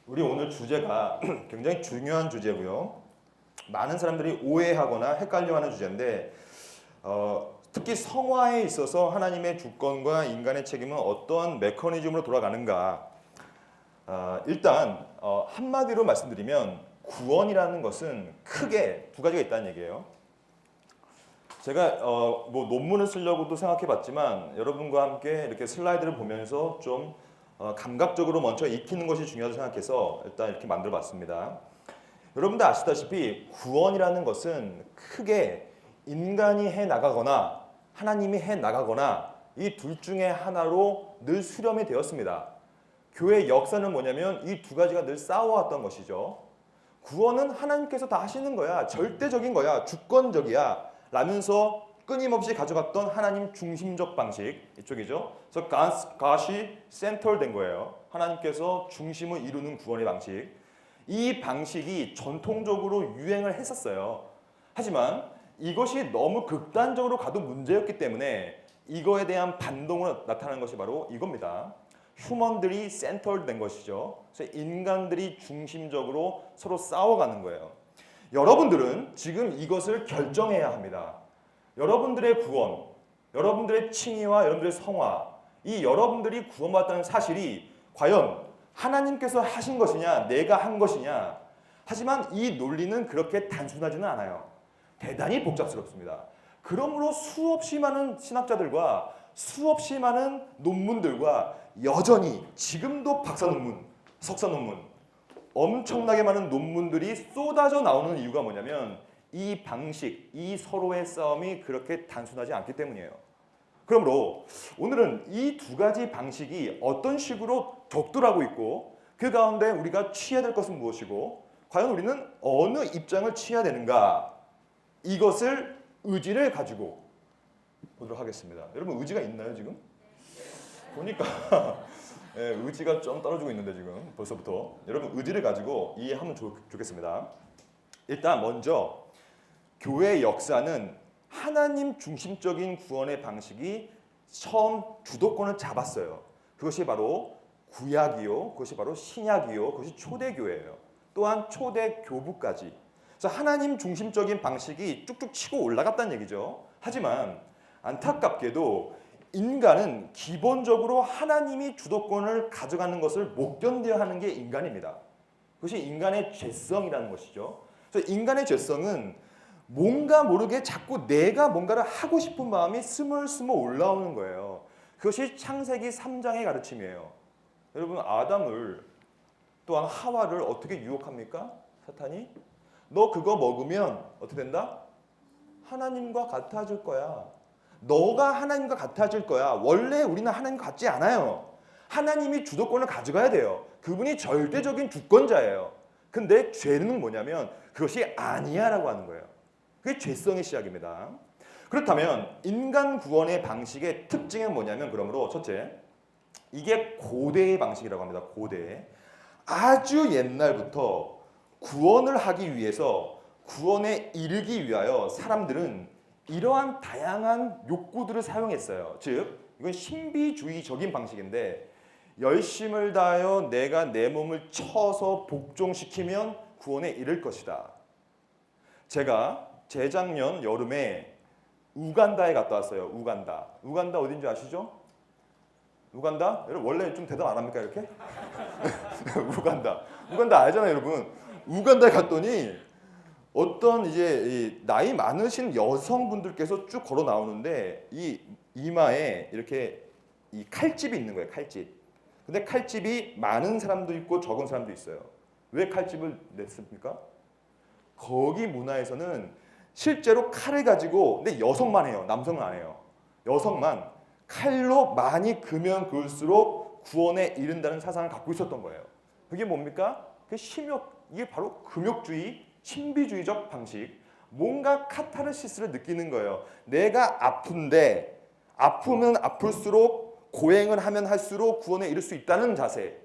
우리 오늘 주제가 굉장히 중요한 주제고요. 많은 사람들이 오해하거나 헷갈려하는 주제인데 특히 성화에 있어서 하나님의 주권과 인간의 책임은 어떠한 메커니즘으로 돌아가는가. 일단 한마디로 말씀드리면 구원이라는 것은 크게 두 가지가 있다는 얘기예요. 제가 뭐 논문을 쓰려고도 생각해봤지만 여러분과 함께 이렇게 슬라이드를 보면서 좀 감각적으로 먼저 익히는 것이 중요하다고 생각해서 일단 이렇게 만들어봤습니다. 여러분들 아시다시피 구원이라는 것은 크게 인간이 해 나가거나 하나님이 해 나가거나 이 둘 중에 하나로 늘 수렴이 되었습니다. 교회의 역사는 뭐냐면 이 두 가지가 늘 싸워왔던 것이죠. 구원은 하나님께서 다 하시는 거야. 절대적인 거야. 주권적이야. 라면서 끊임없이 가져갔던 하나님 중심적 방식 이쪽이죠. 그래서 God이 센터된 거예요. 하나님께서 중심을 이루는 구원의 방식. 이 방식이 전통적으로 유행을 했었어요. 하지만 이것이 너무 극단적으로 가도 문제였기 때문에 이거에 대한 반동으로 나타나는 것이 바로 이겁니다. 휴먼들이 센터된 것이죠. 그래서 인간들이 중심적으로 서로 싸워가는 거예요. 여러분들은 지금 이것을 결정해야 합니다. 여러분들의 구원, 여러분들의 칭의와 여러분들의 성화, 이 여러분들이 구원받았다는 사실이 과연 하나님께서 하신 것이냐, 내가 한 것이냐. 하지만 이 논리는 그렇게 단순하지는 않아요. 대단히 복잡스럽습니다. 그러므로 수없이 많은 신학자들과 수없이 많은 논문들과 여전히 지금도 박사 논문, 석사 논문, 엄청나게 많은 논문들이 쏟아져 나오는 이유가 뭐냐면 이 방식, 이 서로의 싸움이 그렇게 단순하지 않기 때문이에요. 그러므로 오늘은 이 두 가지 방식이 어떤 식으로 격돌하고 있고 그 가운데 우리가 취해야 될 것은 무엇이고 과연 우리는 어느 입장을 취해야 되는가 이것을 의지를 가지고 보도록 하겠습니다. 여러분 의지가 있나요 지금? 보니까 네, 의지가 좀 떨어지고 있는데 지금 벌써부터 여러분 의지를 가지고 이해하면 좋겠습니다. 일단 먼저 교회의 역사는 하나님 중심적인 구원의 방식이 처음 주도권을 잡았어요. 그것이 바로 구약이요, 그것이 바로 신약이요, 그것이 초대교회예요. 또한 초대교부까지. 그래서 하나님 중심적인 방식이 쭉쭉 치고 올라갔다는 얘기죠. 하지만 안타깝게도 인간은 기본적으로 하나님이 주도권을 가져가는 것을 못 견뎌야 하는 게 인간입니다. 그것이 인간의 죄성이라는 것이죠. 그래서 인간의 죄성은 뭔가 모르게 자꾸 내가 뭔가를 하고 싶은 마음이 스물스물 올라오는 거예요. 그것이 창세기 3장의 가르침이에요. 여러분 아담을 또한 하와를 어떻게 유혹합니까? 사탄이 너 그거 먹으면 어떻게 된다? 하나님과 같아질 거야. 너가 하나님과 같아질 거야. 원래 우리는 하나님과 같지 않아요. 하나님이 주도권을 가져가야 돼요. 그분이 절대적인 주권자예요. 근데 죄는 뭐냐면 그것이 아니야 라고 하는 거예요. 그게 죄성의 시작입니다. 그렇다면 인간 구원의 방식의 특징은 뭐냐면 그러므로 첫째, 이게 고대의 방식이라고 합니다. 고대. 아주 옛날부터 구원을 하기 위해서 구원에 이르기 위하여 사람들은 이러한 다양한 욕구들을 사용했어요. 즉, 이건 신비주의적인 방식인데 열심을 다하여 내가 내 몸을 쳐서 복종시키면 구원에 이를 것이다. 제가 재작년 여름에 우간다에 갔다 왔어요. 우간다. 우간다 어딘지 아시죠? 우간다? 여러분 원래 좀 대답 안 합니까 이렇게? 우간다. 우간다 알잖아요, 여러분. 우간다에 갔더니 어떤 이제 나이 많으신 여성분들께서 쭉 걸어 나오는데 이 이마에 이렇게 이 칼집이 있는 거예요. 칼집. 근데 칼집이 많은 사람도 있고 적은 사람도 있어요. 왜 칼집을 냈습니까? 거기 문화에서는 실제로 칼을 가지고 근데 여성만 해요. 남성은 안 해요. 여성만 칼로 많이 그면 그을수록 구원에 이른다는 사상을 갖고 있었던 거예요. 그게 뭡니까? 그 심욕, 이게 바로 금욕주의, 신비주의적 방식. 뭔가 카타르시스를 느끼는 거예요. 내가 아픈데 아프면 아플수록 고행을 하면 할수록 구원에 이를 수 있다는 자세.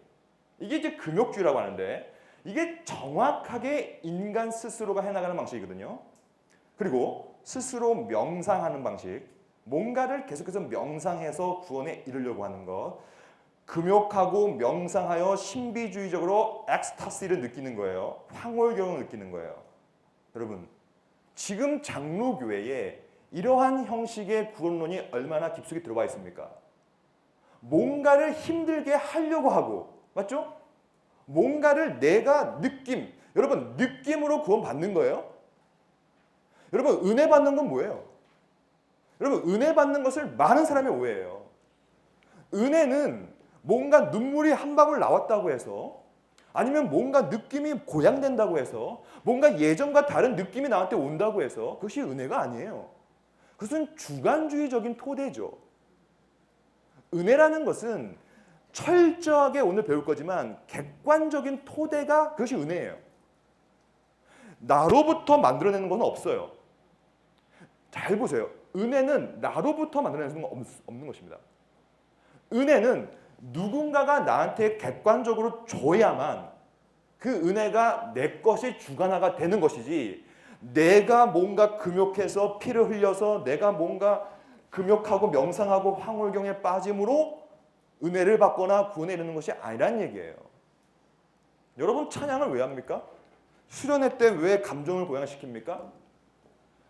이게 이제 금욕주의라고 하는데 이게 정확하게 인간 스스로가 해나가는 방식이거든요. 그리고 스스로 명상하는 방식. 뭔가를 계속해서 명상해서 구원에 이르려고 하는 것. 금욕하고 명상하여 신비주의적으로 엑스타시를 느끼는 거예요. 황홀경을 느끼는 거예요. 여러분, 지금 장로교회에 이러한 형식의 구원론이 얼마나 깊숙이 들어와 있습니까? 뭔가를 힘들게 하려고 하고, 맞죠? 뭔가를 내가 여러분 느낌으로 구원 받는 거예요? 여러분 은혜 받는 건 뭐예요? 여러분 은혜 받는 것을 많은 사람이 오해해요. 은혜는 뭔가 눈물이 한 방울 나왔다고 해서, 아니면 뭔가 느낌이 고양된다고 해서, 뭔가 예전과 다른 느낌이 나한테 온다고 해서 그것이 은혜가 아니에요. 그것은 주관주의적인 토대죠. 은혜라는 것은 철저하게 오늘 배울 거지만 객관적인 토대가 그것이 은혜예요. 나로부터 만들어내는 건 없어요. 잘 보세요. 은혜는 나로부터 만들어내는 건 없는 것입니다. 은혜는 누군가가 나한테 객관적으로 줘야만 그 은혜가 내 것이 주관화가 되는 것이지, 내가 뭔가 금욕해서 피를 흘려서 내가 뭔가 금욕하고 명상하고 황홀경에 빠짐으로 은혜를 받거나 구원에 이르는 것이 아니란 얘기예요. 여러분 찬양을 왜 합니까? 수련회 때 왜 감정을 고양시킵니까?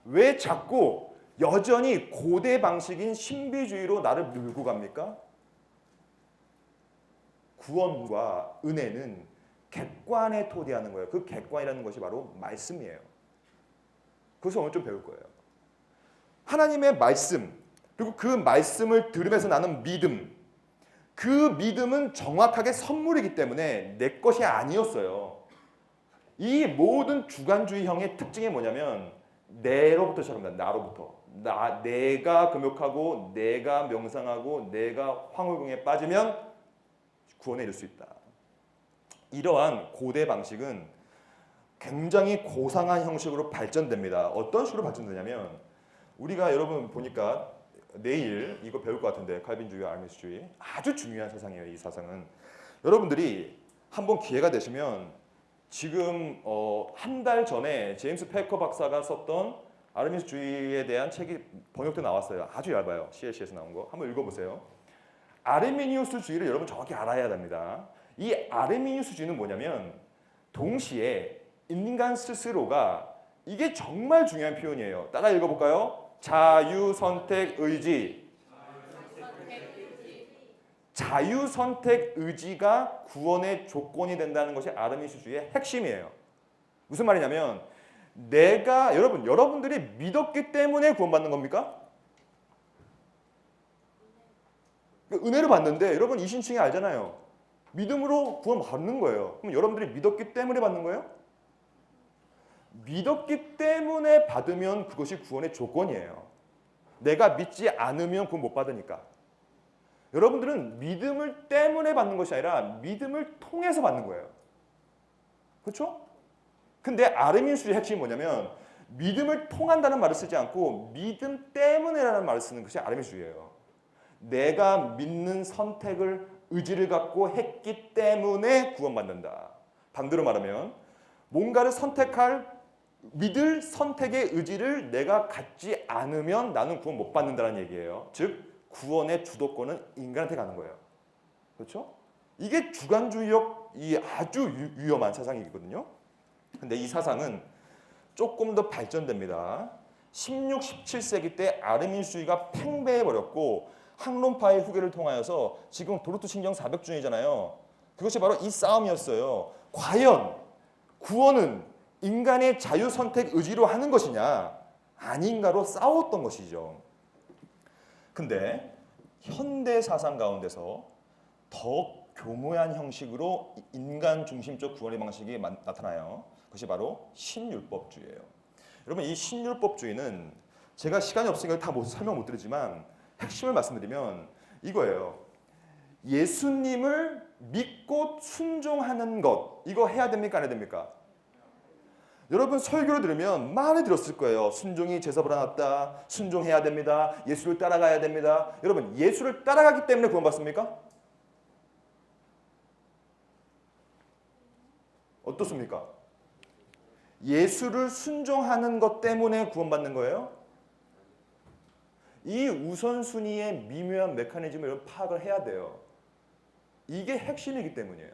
왜 자꾸 여전히 고대 방식인 신비주의로 나를 밀고 갑니까? 구원과 은혜는 객관에 토대하는 거예요. 그 객관이라는 것이 바로 말씀이에요. 그래서 오늘 좀 배울 거예요. 하나님의 말씀, 그리고 그 말씀을 들으면서 나는 믿음, 그 믿음은 정확하게 선물이기 때문에 내 것이 아니었어요. 이 모든 주관주의형의 특징이 뭐냐면 내로부터 시작합니다. 나로부터. 내가 금욕하고 내가 명상하고 내가 황홀경에 빠지면 구원에 이를 수 있다. 이러한 고대 방식은 굉장히 고상한 형식으로 발전됩니다. 어떤 식으로 발전되냐면, 우리가 여러분 보니까 내일 이거 배울 것 같은데, 칼빈주의와 아르미스주의 아주 중요한 사상이에요. 이 사상은 여러분들이 한번 기회가 되시면, 지금 한 달 전에 제임스 패커 박사가 썼던 아르미스주의에 대한 책이 번역돼 나왔어요. 아주 얇아요. CLC에서 나온 거 한번 읽어보세요. 아르미니우스주의를 여러분 정확히 알아야 됩니다. 이 아르미니우스주의는 뭐냐면, 동시에 인간 스스로가, 이게 정말 중요한 표현이에요. 따라 읽어볼까요? 자유선택 의지. 자유선택 의지가 구원의 조건이 된다는 것이 아르미니우스주의의 핵심이에요. 무슨 말이냐면, 여러분들이 믿었기 때문에 구원받는 겁니까? 은혜를 받는데, 여러분 이신칭이 알잖아요. 믿음으로 구원 받는 거예요. 그럼 여러분들이 믿었기 때문에 받는 거예요? 믿었기 때문에 받으면 그것이 구원의 조건이에요. 내가 믿지 않으면 구원 못 받으니까. 여러분들은 믿음을 때문에 받는 것이 아니라 믿음을 통해서 받는 거예요. 그렇죠? 근데 아르미니우스주의 핵심이 뭐냐면, 믿음을 통한다는 말을 쓰지 않고 믿음 때문에라는 말을 쓰는 것이 아르미니우스주의예요. 내가 믿는 선택을, 의지를 갖고 했기 때문에 구원받는다. 반대로 말하면, 뭔가를 믿을 선택의 의지를 내가 갖지 않으면 나는 구원 못 받는다는 얘기예요. 즉 구원의 주도권은 인간한테 가는 거예요. 그렇죠? 이게 주관주의적 이 아주 위험한 사상이거든요. 근데 이 사상은 조금 더 발전됩니다. 16, 17세기 때 아르미니우스주의가 팽배해버렸고, 학론파의 후계를 통하여서 지금 도르트 신경 400중이잖아요. 그것이 바로 이 싸움이었어요. 과연 구원은 인간의 자유선택 의지로 하는 것이냐 아닌가로 싸웠던 것이죠. 근데 현대 사상 가운데서 더 교묘한 형식으로 인간 중심적 구원의 방식이 나타나요. 그것이 바로 신율법주의예요. 여러분 이 신율법주의는 제가 시간이 없으니까 다 설명 못 드리지만 핵심을 말씀드리면 이거예요. 예수님을 믿고 순종하는 것, 이거 해야 됩니까 안 해야 됩니까? 여러분 설교를 들으면 많이 들었을 거예요. 순종이 제사보다 낫다. 순종해야 됩니다. 예수를 따라가야 됩니다. 여러분 예수를 따라가기 때문에 구원받습니까? 어떻습니까? 예수를 순종하는 것 때문에 구원받는 거예요? 이 우선순위의 미묘한 메커니즘을 파악을 해야 돼요. 이게 핵심이기 때문이에요.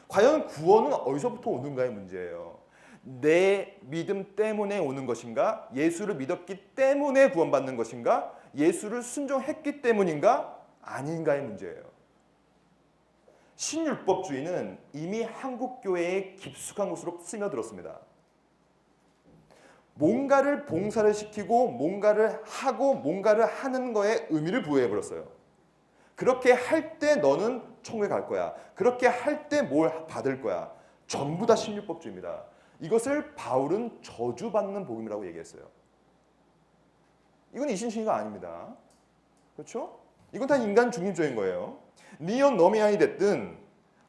과연 구원은 어디서부터 오는가의 문제예요. 내 믿음 때문에 오는 것인가? 예수를 믿었기 때문에 구원받는 것인가? 예수를 순종했기 때문인가? 아닌가의 문제예요. 신율법주의는 이미 한국 교회에 깊숙한 곳으로 스며들었습니다. 뭔가를 봉사를 시키고 뭔가를 하고 뭔가를 하는 거에 의미를 부여해버렸어요. 그렇게 할 때 너는 천국에 갈 거야. 그렇게 할 때 뭘 받을 거야. 전부 다 신율법주의입니다. 이것을 바울은 저주받는 복음이라고 얘기했어요. 이건 이신신이가 아닙니다. 그렇죠? 이건 다 인간 중립적인 거예요. 니온 노미안이 됐든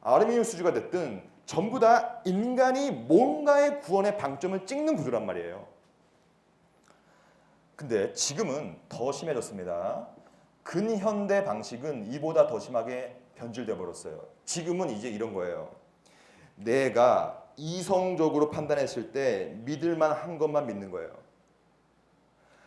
아르미니우스주가 됐든 전부 다 인간이 뭔가의 구원의 방점을 찍는 구조란 말이에요. 근데 지금은 더 심해졌습니다. 근현대 방식은 이보다 더 심하게 변질되어 버렸어요. 지금은 이제 이런 거예요. 내가 이성적으로 판단했을 때 믿을만 한 것만 믿는 거예요.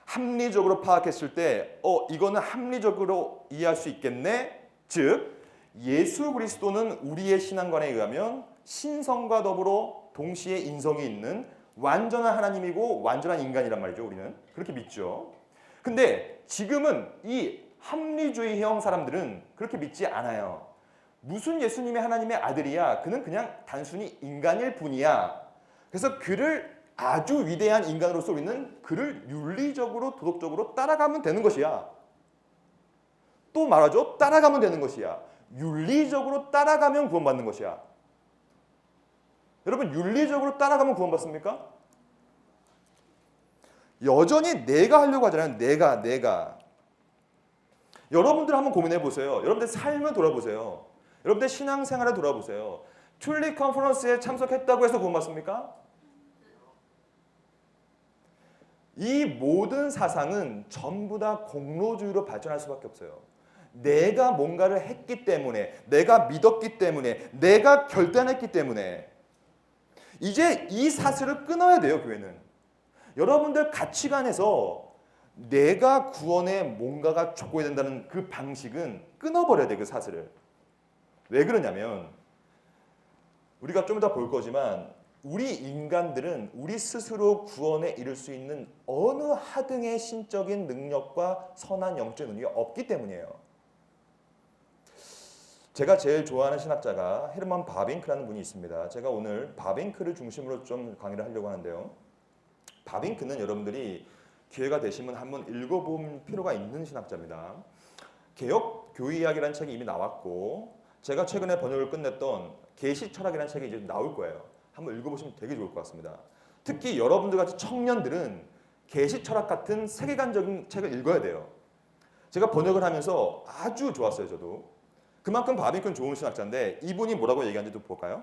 합리적으로 파악했을 때 이거는 합리적으로 이해할 수 있겠네. 즉 예수 그리스도는 우리의 신앙관에 의하면 신성과 더불어 동시에 인성이 있는 완전한 하나님이고 완전한 인간이란 말이죠. 우리는 그렇게 믿죠. 근데 지금은 이 합리주의형 사람들은 그렇게 믿지 않아요. 무슨 예수님의 하나님의 아들이야. 그는 그냥 단순히 인간일 뿐이야. 그래서 그를 아주 위대한 인간으로서 우리는 그를 윤리적으로 도덕적으로 따라가면 되는 것이야. 또 말하죠. 따라가면 되는 것이야. 윤리적으로 따라가면 구원받는 것이야. 여러분 윤리적으로 따라가면 구원받습니까? 여전히 내가 하려고 하잖아요. 내가. 여러분들 한번 고민해 보세요. 여러분들 삶을 돌아보세요. 여러분들 신앙생활을 돌아보세요. 튤립 컨퍼런스에 참석했다고 해서 구원받습니까? 이 모든 사상은 전부 다 공로주의로 발전할 수밖에 없어요. 내가 뭔가를 했기 때문에, 내가 믿었기 때문에, 내가 결단했기 때문에 이제 이 사슬을 끊어야 돼요. 교회는. 여러분들 가치관에서 내가 구원에 뭔가가 촉구해야 된다는 그 방식은 끊어버려야 돼요. 그 사슬을. 왜 그러냐면 우리가 좀 이따 볼 거지만 우리 인간들은 우리 스스로 구원에 이를 수 있는 어느 하등의 신적인 능력과 선한 영적 능력이 없기 때문이에요. 제가 제일 좋아하는 신학자가 헤르만 바빙크라는 분이 있습니다. 제가 오늘 바빙크를 중심으로 좀 강의를 하려고 하는데요. 바빙크는 여러분들이 기회가 되시면 한번 읽어볼 필요가 있는 신학자입니다. 개혁 교의학이라는 책이 이미 나왔고 제가 최근에 번역을 끝냈던 계시 철학이라는 책이 이제 나올 거예요. 한번 읽어보시면 되게 좋을 것 같습니다. 특히 여러분들 같은 청년들은 계시 철학 같은 세계관적인 책을 읽어야 돼요. 제가 번역을 하면서 아주 좋았어요. 저도. 그만큼 바빙크는 좋은 신학자인데 이분이 뭐라고 얘기하는지 좀 볼까요?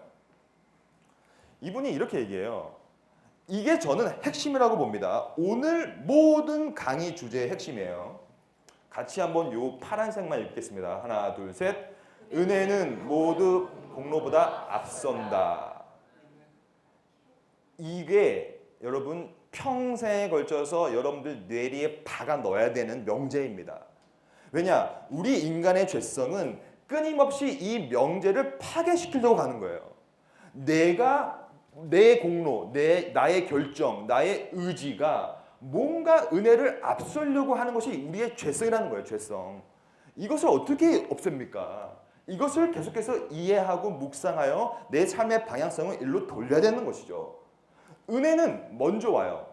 이분이 이렇게 얘기해요. 이게 저는 핵심이라고 봅니다. 오늘 모든 강의 주제의 핵심이에요. 같이 한번 요 파란색만 읽겠습니다. 하나, 둘, 셋. 은혜는 모두 공로보다 앞선다. 이게 여러분 평생에 걸쳐서 여러분들 뇌리에 박아 넣어야 되는 명제입니다. 왜냐? 우리 인간의 죄성은 끊임없이 이 명제를 파괴시키려고 가는 거예요. 내 공로, 나의 결정, 나의 의지가 뭔가 은혜를 앞서려고 하는 것이 우리의 죄성이라는 거예요. 죄성. 이것을 어떻게 없앱니까? 이것을 계속해서 이해하고 묵상하여 내 삶의 방향성을 일로 돌려야 되는 것이죠. 은혜는 먼저 와요.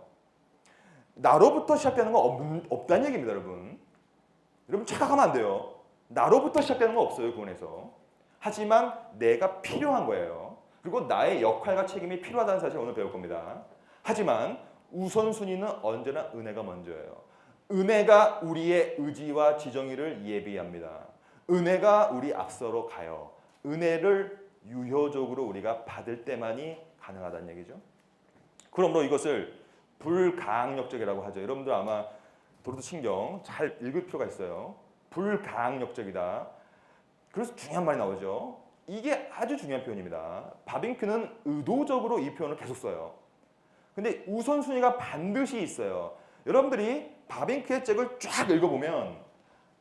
나로부터 시작되는 건 없다는 얘기입니다. 여러분 착각하면 안 돼요. 나로부터 시작되는 건 없어요. 구원에서. 하지만 내가 필요한 거예요. 그리고 나의 역할과 책임이 필요하다는 사실을 오늘 배울 겁니다. 하지만 우선순위는 언제나 은혜가 먼저예요. 은혜가 우리의 의지와 지정의를 예비합니다. 은혜가 우리 앞서로 가요. 은혜를 유효적으로 우리가 받을 때만이 가능하다는 얘기죠. 그러므로 이것을 불가항력적이라고 하죠. 여러분들 아마 도로도 신경 잘 읽을 필요가 있어요. 불가항력적이다. 그래서 중요한 말이 나오죠. 이게 아주 중요한 표현입니다. 바빙크는 의도적으로 이 표현을 계속 써요. 근데 우선순위가 반드시 있어요. 여러분들이 바빙크의 책을 쫙 읽어보면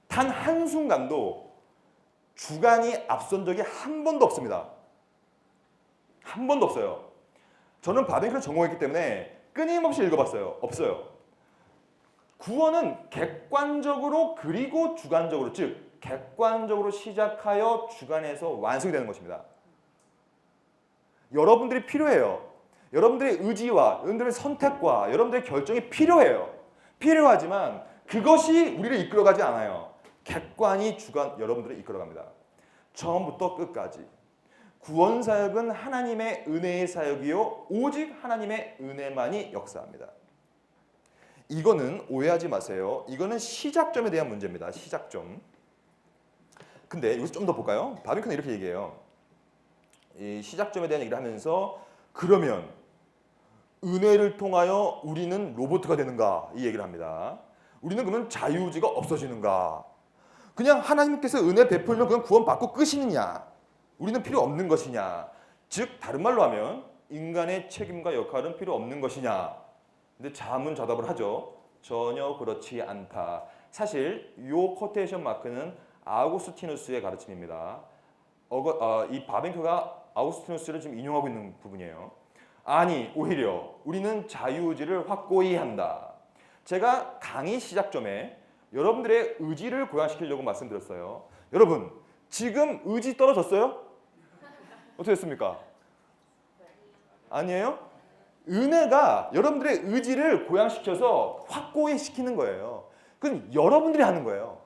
단 한순간도 주관이 앞선 적이 한 번도 없습니다. 한 번도 없어요. 저는 바빙크를 전공했기 때문에 끊임없이 읽어봤어요. 없어요. 구원은 객관적으로 그리고 주관적으로, 즉 객관적으로 시작하여 주관에서 완성이 되는 것입니다. 여러분들이 필요해요. 여러분들의 의지와 여러분들의 선택과 여러분들의 결정이 필요해요. 필요하지만 그것이 우리를 이끌어가지 않아요. 객관이 주관 여러분들을 이끌어갑니다. 처음부터 끝까지. 구원 사역은 하나님의 은혜의 사역이요 오직 하나님의 은혜만이 역사합니다. 이거는 오해하지 마세요. 이거는 시작점에 대한 문제입니다. 시작점. 근데 여기서 좀 더 볼까요? 바빙크는 이렇게 얘기해요. 이 시작점에 대한 얘기를 하면서 그러면 은혜를 통하여 우리는 로봇가 되는가? 이 얘기를 합니다. 우리는 그러면 자유의지가 없어지는가? 그냥 하나님께서 은혜 베풀면 그건 구원받고 끝이느냐? 우리는 필요 없는 것이냐? 즉 다른 말로 하면 인간의 책임과 역할은 필요 없는 것이냐? 근데 자문자답을 하죠. 전혀 그렇지 않다. 사실 이 쿼테이션 마크는 아우구스티누스의 가르침입니다. 이 바빙크가 아우구스티누스를 지금 인용하고 있는 부분이에요. 아니 오히려 우리는 자유의지를 확고히 한다. 제가 강의 시작점에 여러분들의 의지를 고양시키려고 말씀드렸어요. 여러분 지금 의지 떨어졌어요? 어떻게 됐습니까? 아니에요? 은혜가 여러분들의 의지를 고양시켜서 확고히 시키는 거예요. 그건 여러분들이 하는 거예요.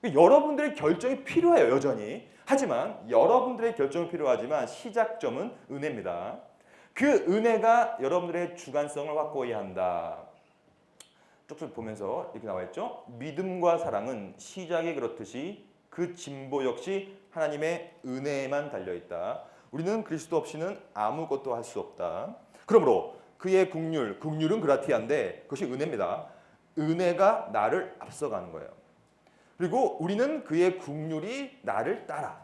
여러분들의 결정이 필요해요. 여전히. 하지만 여러분들의 결정이 필요하지만 시작점은 은혜입니다. 그 은혜가 여러분들의 주관성을 확고히 한다. 쭉쭉 보면서 이렇게 나와 있죠. 믿음과 사랑은 시작이 그렇듯이 그 진보 역시 하나님의 은혜에만 달려있다. 우리는 그리스도 없이는 아무것도 할 수 없다. 그러므로 그의 국률은 그라티아인데 그것이 은혜입니다. 은혜가 나를 앞서가는 거예요. 그리고 우리는 그의 국률이 나를 따라.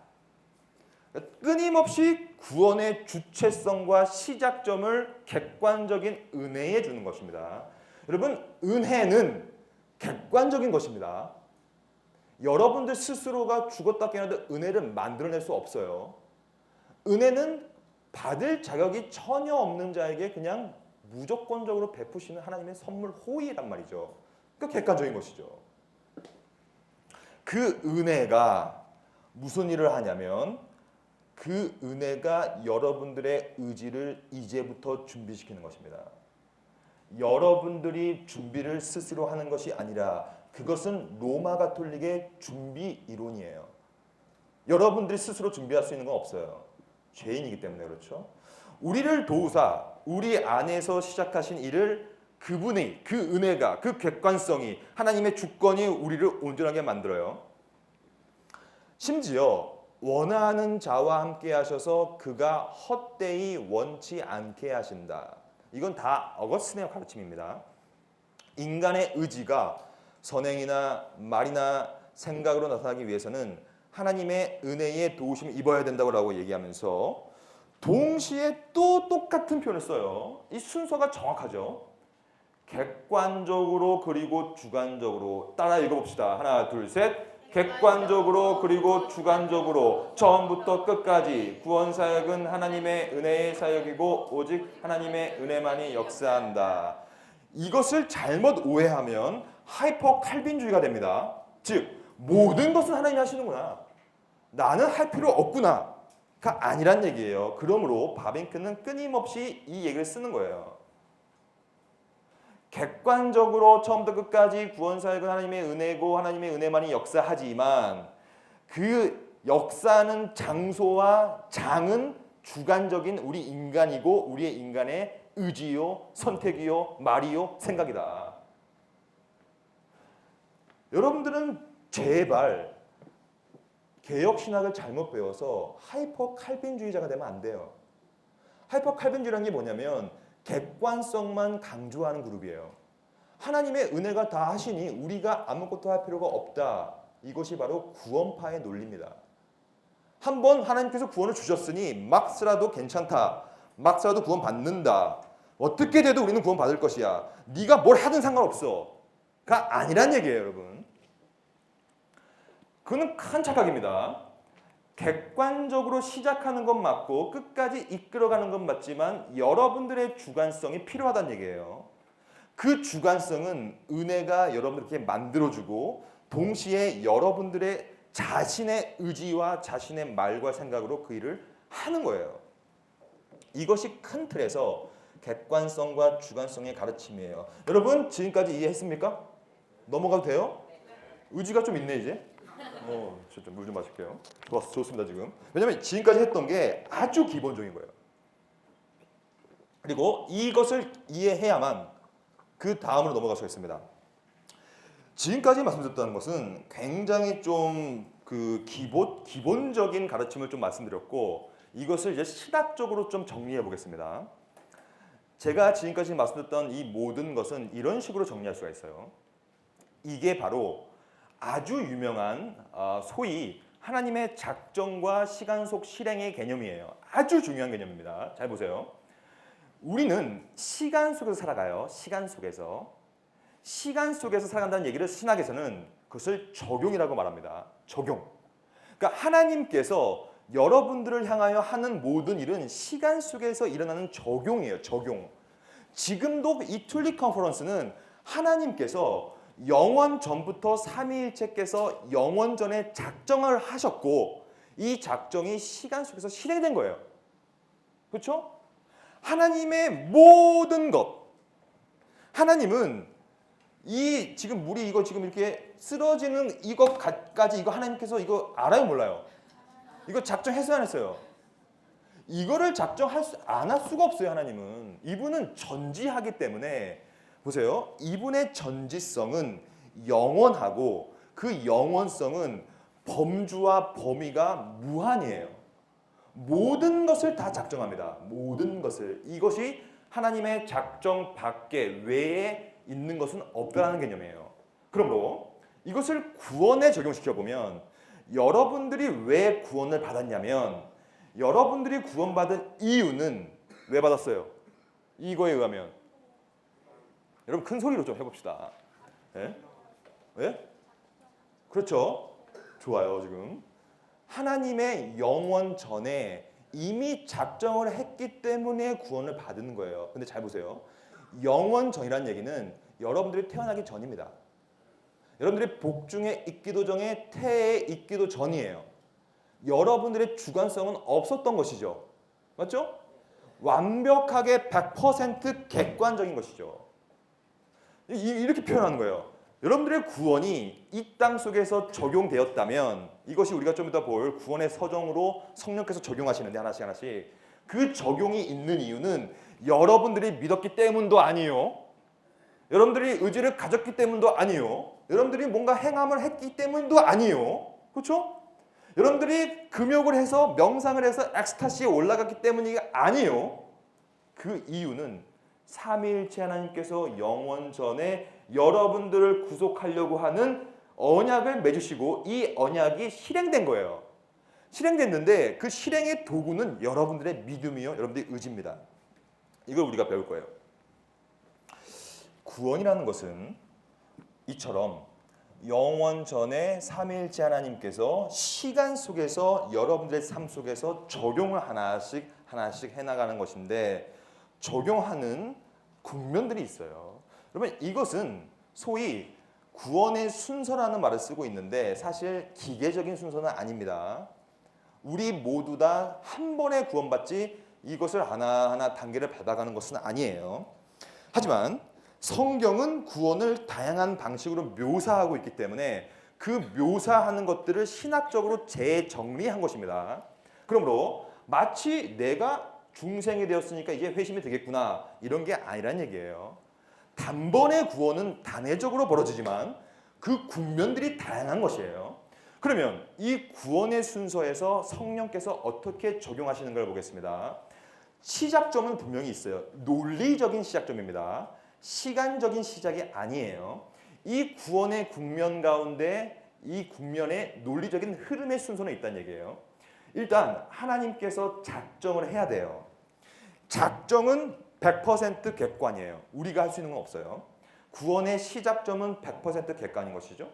끊임없이 구원의 주체성과 시작점을 객관적인 은혜에 주는 것입니다. 여러분, 은혜는 객관적인 것입니다. 여러분들 스스로가 죽었다 깨어나도 은혜를 만들어낼 수 없어요. 은혜는 받을 자격이 전혀 없는 자에게 그냥 무조건적으로 베푸시는 하나님의 선물 호의란 말이죠. 그 객관적인 것이죠. 그 은혜가 무슨 일을 하냐면 그 은혜가 여러분들의 의지를 이제부터 준비시키는 것입니다. 여러분들이 준비를 스스로 하는 것이 아니라 그것은 로마 가톨릭의 준비 이론이에요. 여러분들이 스스로 준비할 수 있는 건 없어요. 죄인이기 때문에 그렇죠. 우리를 도우사 우리 안에서 시작하신 일을 그분의 그 은혜가 그 객관성이 하나님의 주권이 우리를 온전하게 만들어요. 심지어 원하는 자와 함께 하셔서 그가 헛되이 원치 않게 하신다. 이건 다 어거스틴의 가르침입니다. 인간의 의지가 선행이나 말이나 생각으로 나타나기 위해서는 하나님의 은혜의 도우심을 입어야 된다고 얘기하면서 동시에 또 똑같은 표현을 써요. 이 순서가 정확하죠. 객관적으로 그리고 주관적으로 따라 읽어봅시다. 하나 둘 셋. 객관적으로 그리고 주관적으로 처음부터 끝까지 구원 사역은 하나님의 은혜의 사역이고 오직 하나님의 은혜만이 역사한다. 이것을 잘못 오해하면 하이퍼 칼빈주의가 됩니다. 즉 모든 것은 하나님이 하시는구나. 나는 할 필요 없구나. 가 아니란 얘기예요. 그러므로 바빙크는 끊임없이 이 얘기를 쓰는 거예요. 객관적으로 처음부터 끝까지 구원사역은 하나님의 은혜고 하나님의 은혜만이 역사하지만 그 역사하는 장소와 장은 주관적인 우리 인간이고 우리의 인간의 의지요, 선택이요, 말이요, 생각이다. 여러분들은 제발 개혁신학을 잘못 배워서 하이퍼 칼빈주의자가 되면 안 돼요. 하이퍼 칼빈주의라는 게 뭐냐면 객관성만 강조하는 그룹이에요. 하나님의 은혜가 다 하시니 우리가 아무것도 할 필요가 없다. 이것이 바로 구원파의 논리입니다. 한번 하나님께서 구원을 주셨으니 막 쓰라도 괜찮다. 막 쓰라도 구원 받는다. 어떻게 돼도 우리는 구원 받을 것이야. 네가 뭘 하든 상관없어. 가 아니란 얘기예요, 여러분. 그는 큰 착각입니다. 객관적으로 시작하는 건 맞고 끝까지 이끌어가는 건 맞지만 여러분들의 주관성이 필요하다는 얘기예요. 그 주관성은 은혜가 여러분들께 만들어주고 동시에 여러분들의 자신의 의지와 자신의 말과 생각으로 그 일을 하는 거예요. 이것이 큰 틀에서 객관성과 주관성의 가르침이에요. 여러분 지금까지 이해했습니까? 넘어가도 돼요? 의지가 좀 있네 이제. 진짜 물 좀 마실게요. 좋습니다 지금. 왜냐면 지금까지 했던 게 아주 기본적인 거예요. 그리고 이것을 이해해야만 그 다음으로 넘어갈 수가 있습니다. 지금까지 말씀드렸다는 것은 굉장히 좀 그 기본적인 가르침을 좀 말씀드렸고 이것을 이제 신학적으로 좀 정리해 보겠습니다. 제가 지금까지 말씀드렸던 이 모든 것은 이런 식으로 정리할 수가 있어요. 이게 바로 아주 유명한 소위 하나님의 작정과 시간 속 실행의 개념이에요. 아주 중요한 개념입니다. 잘 보세요. 우리는 시간 속에서 살아가요. 시간 속에서 살아간다는 얘기를 신학에서는 그것을 적용이라고 말합니다. 적용. 그러니까 하나님께서 여러분들을 향하여 하는 모든 일은 시간 속에서 일어나는 적용이에요. 적용. 지금도 이 튤립 컨퍼런스는 하나님께서 영원 전부터 삼위일체께서 영원 전에 작정을 하셨고 이 작정이 시간 속에서 실행된 거예요. 그렇죠? 하나님의 모든 것. 하나님은 이 지금 물이 이거 지금 이렇게 쓰러지는 이것까지 이거 하나님께서 이거 알아요 몰라요? 이거 작정했어요 안 했어요? 이거를 안 할 수가 없어요. 하나님은 이분은 전지하기 때문에 보세요. 이분의 전지성은 영원하고 그 영원성은 범주와 범위가 무한이에요. 모든 것을 다 작정합니다. 모든 것을. 이것이 하나님의 작정 밖에 외에 있는 것은 없다라는 개념이에요. 그러므로 이것을 구원에 적용시켜 보면 여러분들이 왜 구원을 받았냐면 여러분들이 구원받은 이유는 왜 받았어요? 이거에 의하면 여러분 큰 소리로 좀 해봅시다. 예? 예? 그렇죠? 좋아요. 지금 하나님의 영원 전에 이미 작정을 했기 때문에 구원을 받은 거예요. 근데 잘 보세요. 영원 전이라는 얘기는 여러분들이 태어나기 전입니다. 여러분들이 복중에 있기도 전에 태에 있기도 전이에요. 여러분들의 주관성은 없었던 것이죠. 맞죠? 완벽하게 100% 객관적인 것이죠. 이렇게 표현하는 거예요. 여러분들의 구원이 이 땅 속에서 적용되었다면 이것이 우리가 좀 이따 볼 구원의 서정으로 성령께서 적용하시는데 하나씩 그 적용이 있는 이유는 여러분들이 믿었기 때문도 아니요. 여러분들이 의지를 가졌기 때문도 아니요. 여러분들이 뭔가 행함을 했기 때문도 아니요. 그렇죠? 여러분들이 금욕을 해서 명상을 해서 엑스타시에 올라갔기 때문이 아니요. 그 이유는 삼위일체 하나님께서 영원 전에 여러분들을 구속하려고 하는 언약을 맺으시고 이 언약이 실행된 거예요. 실행됐는데 그 실행의 도구는 여러분들의 믿음이요. 여러분들의 의지입니다. 이걸 우리가 배울 거예요. 구원이라는 것은 이처럼 영원 전에 삼위일체 하나님께서 시간 속에서 여러분들의 삶 속에서 적용을 하나씩 해나가는 것인데 적용하는 국면들이 있어요. 여러분 이것은 소위 구원의 순서라는 말을 쓰고 있는데 사실 기계적인 순서는 아닙니다. 우리 모두 다 한 번에 구원받지 이것을 하나하나 단계를 밟아가는 것은 아니에요. 하지만 성경은 구원을 다양한 방식으로 묘사하고 있기 때문에 그 묘사하는 것들을 신학적으로 재정리한 것입니다. 그러므로 마치 내가 중생이 되었으니까 이제 회심이 되겠구나 이런 게 아니란 얘기예요. 단번에 구원은 단회적으로 벌어지지만 그 국면들이 다양한 것이에요. 그러면 이 구원의 순서에서 성령께서 어떻게 적용하시는 걸 보겠습니다. 시작점은 분명히 있어요. 논리적인 시작점입니다. 시간적인 시작이 아니에요. 이 구원의 국면 가운데 이 국면의 논리적인 흐름의 순서는 있다는 얘기예요. 일단 하나님께서 작정을 해야 돼요. 작정은 100% 객관이에요. 우리가 할 수 있는 건 없어요. 구원의 시작점은 100% 객관인 것이죠.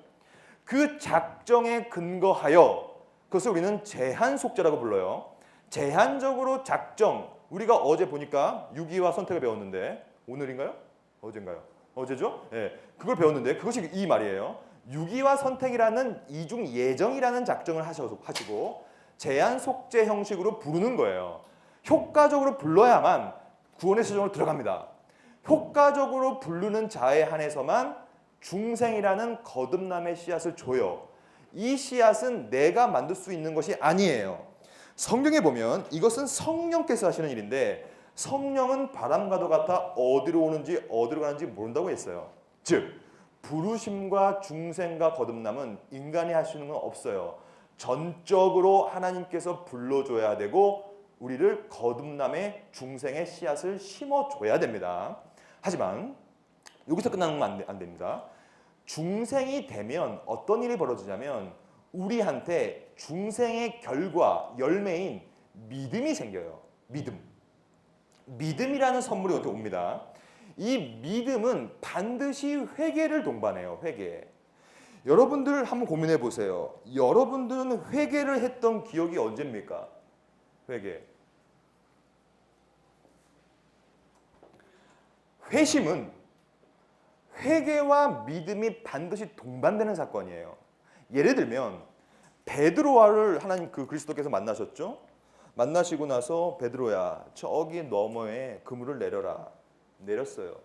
그 작정에 근거하여 그것을 우리는 제한 속죄라고 불러요. 제한적으로 작정. 우리가 어제 보니까 유기와 선택을 배웠는데 오늘인가요? 어젠가요? 어제죠? 예, 그걸 배웠는데 그것이 이 말이에요. 유기와 선택이라는 이중 예정이라는 작정을 하시고 제한 속죄 형식으로 부르는 거예요. 효과적으로 불러야만 구원의 시정으로 들어갑니다. 효과적으로 부르는 자에 한해서만 중생이라는 거듭남의 씨앗을 줘요. 이 씨앗은 내가 만들 수 있는 것이 아니에요. 성경에 보면 이것은 성령께서 하시는 일인데 성령은 바람과도 같아 어디로 오는지 어디로 가는지 모른다고 했어요. 즉 부르심과 중생과 거듭남은 인간이 할 수 있는 건 없어요. 전적으로 하나님께서 불러줘야 되고 우리를 거듭남의 중생의 씨앗을 심어줘야 됩니다. 하지만 여기서 끝나는 건 안 됩니다. 중생이 되면 어떤 일이 벌어지냐면 우리한테 중생의 결과, 열매인 믿음이 생겨요. 믿음이라는 선물이 어떻게 옵니다. 이 믿음은 반드시 회개를 동반해요. 회개. 여러분들 한번 고민해 보세요. 여러분들은 회개를 했던 기억이 언제입니까? 회개. 회심은 회개와 믿음이 반드시 동반되는 사건이에요. 예를 들면 베드로와를 하나님 그 그리스도께서 만나셨죠? 만나시고 나서 베드로야 저기 너머에 그물을 내려라. 내렸어요.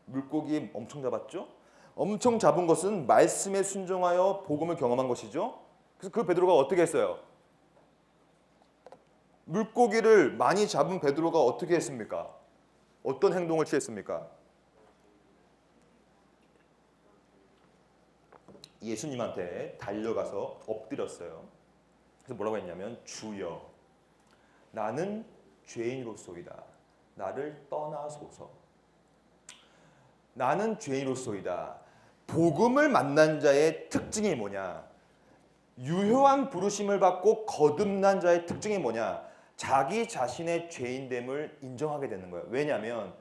물고기 엄청 잡았죠? 엄청 잡은 것은 말씀에 순종하여 복음을 경험한 것이죠. 그래서 그 베드로가 어떻게 했어요? 물고기를 많이 잡은 베드로가 어떻게 했습니까? 어떤 행동을 취했습니까? 예수님한테 달려가서 엎드렸어요. 그래서 뭐라고 했냐면 주여 나는 죄인으로소이다. 나를 떠나소서. 나는 죄인으로소이다. 복음을 만난 자의 특징이 뭐냐? 유효한 부르심을 받고 거듭난 자의 특징이 뭐냐? 자기 자신의 죄인됨을 인정하게 되는 거예요. 왜냐하면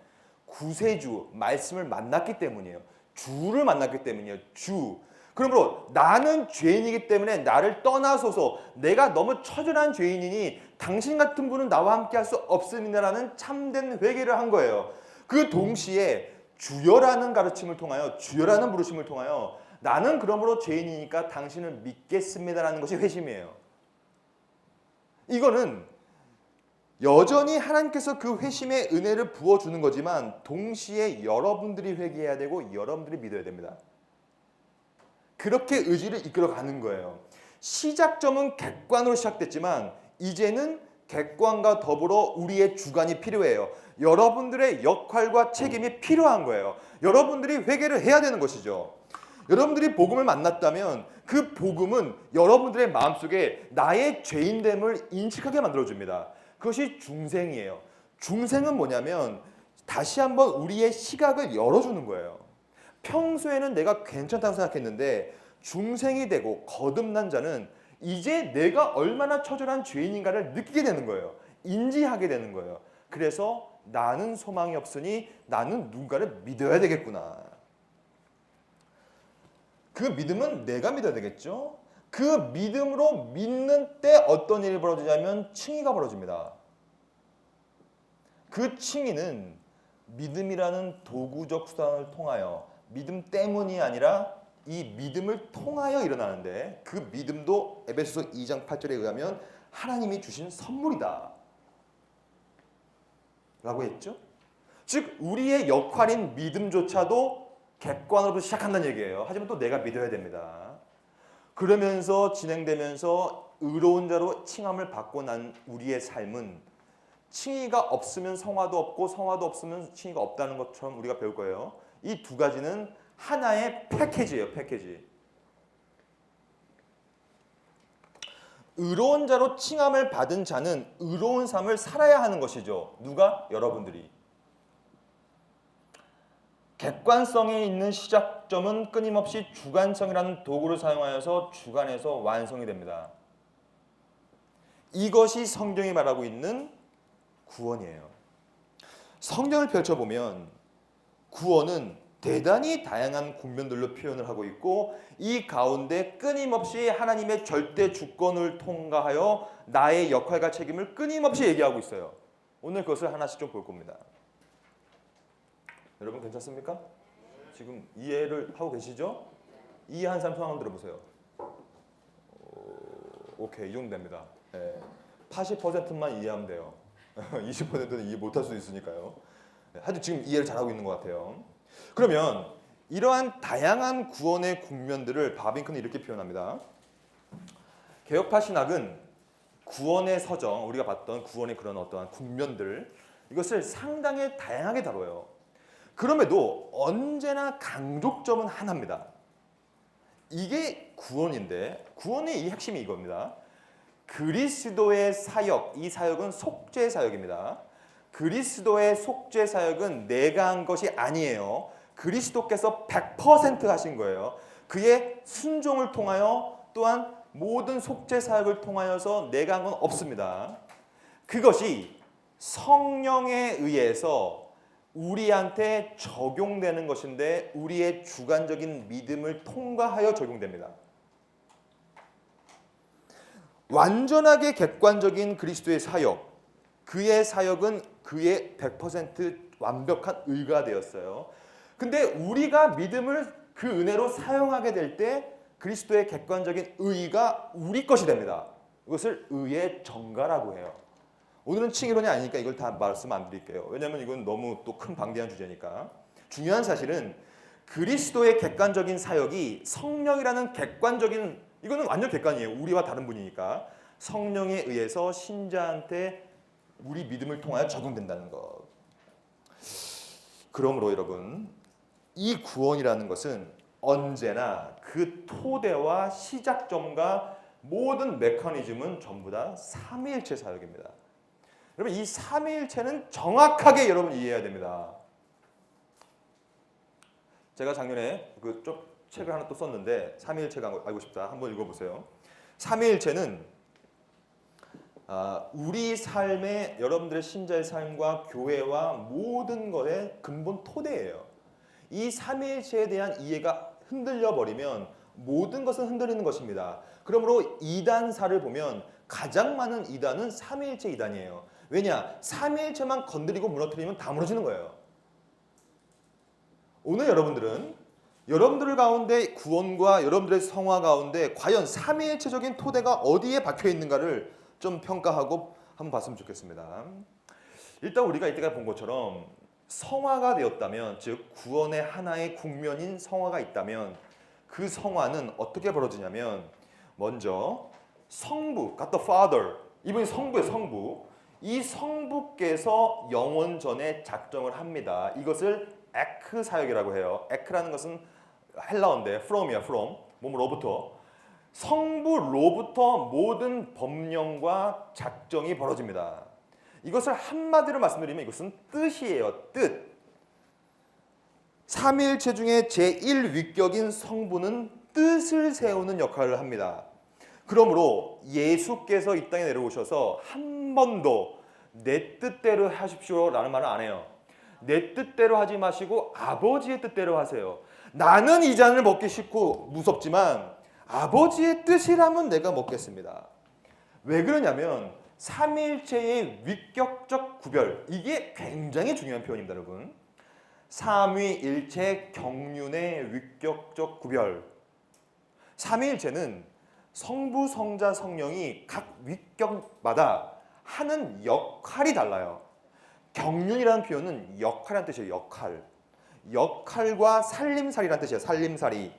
구세주, 말씀을 만났기 때문이에요. 주를 만났기 때문이에요. 주. 그러므로 나는 죄인이기 때문에 나를 떠나소서. 내가 너무 처절한 죄인이니 당신 같은 분은 나와 함께 할 수 없습니다라는 참된 회개를 한 거예요. 그 동시에 주여라는 가르침을 통하여 주여라는 부르심을 통하여 나는 그러므로 죄인이니까 당신을 믿겠습니다라는 것이 회심이에요. 이거는 여전히 하나님께서 그 회심의 은혜를 부어주는 거지만 동시에 여러분들이 회개해야 되고 여러분들이 믿어야 됩니다. 그렇게 의지를 이끌어가는 거예요. 시작점은 객관으로 시작됐지만 이제는 객관과 더불어 우리의 주관이 필요해요. 여러분들의 역할과 책임이 필요한 거예요. 여러분들이 회개를 해야 되는 것이죠. 여러분들이 복음을 만났다면 그 복음은 여러분들의 마음속에 나의 죄인됨을 인식하게 만들어줍니다. 그것이 중생이에요. 중생은 뭐냐면 다시 한번 우리의 시각을 열어주는 거예요. 평소에는 내가 괜찮다고 생각했는데 중생이 되고 거듭난 자는 이제 내가 얼마나 처절한 죄인인가를 느끼게 되는 거예요. 인지하게 되는 거예요. 그래서 나는 소망이 없으니 나는 누군가를 믿어야 되겠구나. 그 믿음은 내가 믿어야 되겠죠. 그 믿음으로 믿는 때 어떤 일이 벌어지냐면 칭의가 벌어집니다. 그 칭의는 믿음이라는 도구적 수단을 통하여 믿음 때문이 아니라 이 믿음을 통하여 일어나는데 그 믿음도 에베소서 2장 8절에 의하면 하나님이 주신 선물이다 라고 했죠. 즉 우리의 역할인 믿음조차도 객관으로 시작한다는 얘기예요. 하지만 또 내가 믿어야 됩니다. 그러면서 진행되면서 의로운 자로 칭함을 받고 난 우리의 삶은 칭의가 없으면 성화도 없고 성화도 없으면 칭의가 없다는 것처럼 우리가 배울 거예요. 이 두 가지는 하나의 패키지예요. 패키지. 의로운 자로 칭함을 받은 자는 의로운 삶을 살아야 하는 것이죠. 누가? 여러분들이. 객관성에 있는 시작점은 끊임없이 주관성이라는 도구를 사용하여서 주관에서 완성이 됩니다. 이것이 성경이 말하고 있는 구원이에요. 성경을 펼쳐보면 구원은 대단히 다양한 국면들로 표현을 하고 있고 이 가운데 끊임없이 하나님의 절대 주권을 통과하여 나의 역할과 책임을 끊임없이 얘기하고 있어요. 오늘 그것을 하나씩 좀 볼 겁니다. 여러분 괜찮습니까? 지금 이해를 하고 계시죠? 이해한 사람 손 한번 들어보세요. 오케이, 이 정도 됩니다. 80%만 이해하면 돼요. 20%는 이해 못할 수 있으니까요. 하여튼 지금 이해를 잘하고 있는 것 같아요. 그러면 이러한 다양한 구원의 국면들을 바빙크는 이렇게 표현합니다. 개혁파 신학은 구원의 서정, 우리가 봤던 구원의 그런 어떠한 국면들, 이것을 상당히 다양하게 다뤄요. 그럼에도 언제나 강조점은 하나입니다. 이게 구원인데 구원의 이 핵심이 이겁니다. 그리스도의 사역, 이 사역은 속죄 사역입니다. 그리스도의 속죄 사역은 내가 한 것이 아니에요. 그리스도께서 100% 하신 거예요. 그의 순종을 통하여 또한 모든 속죄 사역을 통하여서 내가 한 건 없습니다. 그것이 성령에 의해서 우리한테 적용되는 것인데 우리의 주관적인 믿음을 통과하여 적용됩니다. 완전하게 객관적인 그리스도의 사역, 그의 사역은 그의 100% 완벽한 의가 되었어요. 근데 우리가 믿음을 그 은혜로 사용하게 될 때 그리스도의 객관적인 의가 우리 것이 됩니다. 이것을 의의 정가라고 해요. 오늘은 칭의론이 아니니까 이걸 다 말씀 안 드릴게요. 왜냐하면 이건 너무 또 큰 방대한 주제니까. 중요한 사실은 그리스도의 객관적인 사역이 성령이라는 객관적인, 이거는 완전 객관이에요. 우리와 다른 분이니까. 성령에 의해서 신자한테 우리 믿음을 통하여 적용된다는 것. 그러므로 여러분, 이 구원이라는 것은 언제나 그 토대와 시작점과 모든 메커니즘은 전부 다 삼위일체 사역입니다. 여러분, 이 삼위일체는 정확하게 여러분 이해해야 됩니다. 제가 작년에 좀 책을 하나 또 썼는데 삼위일체가 알고 싶다. 한번 읽어보세요. 삼위일체는 우리 삶의, 여러분들의 신자의 삶과 교회와 모든 것의 근본 토대예요. 이 삼위일체에 대한 이해가 흔들려 버리면 모든 것은 흔들리는 것입니다. 그러므로 이단사를 보면 가장 많은 이단은 삼위일체 이단이에요. 왜냐? 삼위일체만 건드리고 무너뜨리면 다 무너지는 거예요. 오늘 여러분들은 여러분들 가운데 구원과 여러분들의 성화 가운데 과연 삼위일체적인 토대가 어디에 박혀 있는가를 좀 평가하고 한번 봤으면 좋겠습니다. 일단 우리가 이때까지 본 것처럼 성화가 되었다면, 즉 구원의 하나의 국면인 성화가 있다면 그 성화는 어떻게 벌어지냐면 먼저 성부, God the Father, 이분이 성부예요. 성부. 이 성부께서 영원전에 작정을 합니다. 이것을 에크 사역이라고 해요. 에크라는 것은 헬라어인데 from이야. from, 몸으로부터. 성부로부터 모든 법령과 작정이 벌어집니다. 이것을 한마디로 말씀드리면 이것은 뜻이에요. 뜻. 삼위일체 중에 제1위격인 성부는 뜻을 세우는 역할을 합니다. 그러므로 예수께서 이 땅에 내려오셔서 한 번도 내 뜻대로 하십시오 라는 말은 안 해요. 내 뜻대로 하지 마시고 아버지의 뜻대로 하세요. 나는 이 잔을 먹기 싫고 무섭지만 아버지의 뜻이라면 내가 먹겠습니다. 왜 그러냐면 삼위일체의 위격적 구별, 이게 굉장히 중요한 표현입니다. 여러분. 삼위일체 경륜의 위격적 구별. 삼위일체는 성부, 성자, 성령이 각 위격마다 하는 역할이 달라요. 경륜이라는 표현은 역할이라는 뜻이에요. 역할. 역할과 살림살이라는 뜻이에요. 살림살이.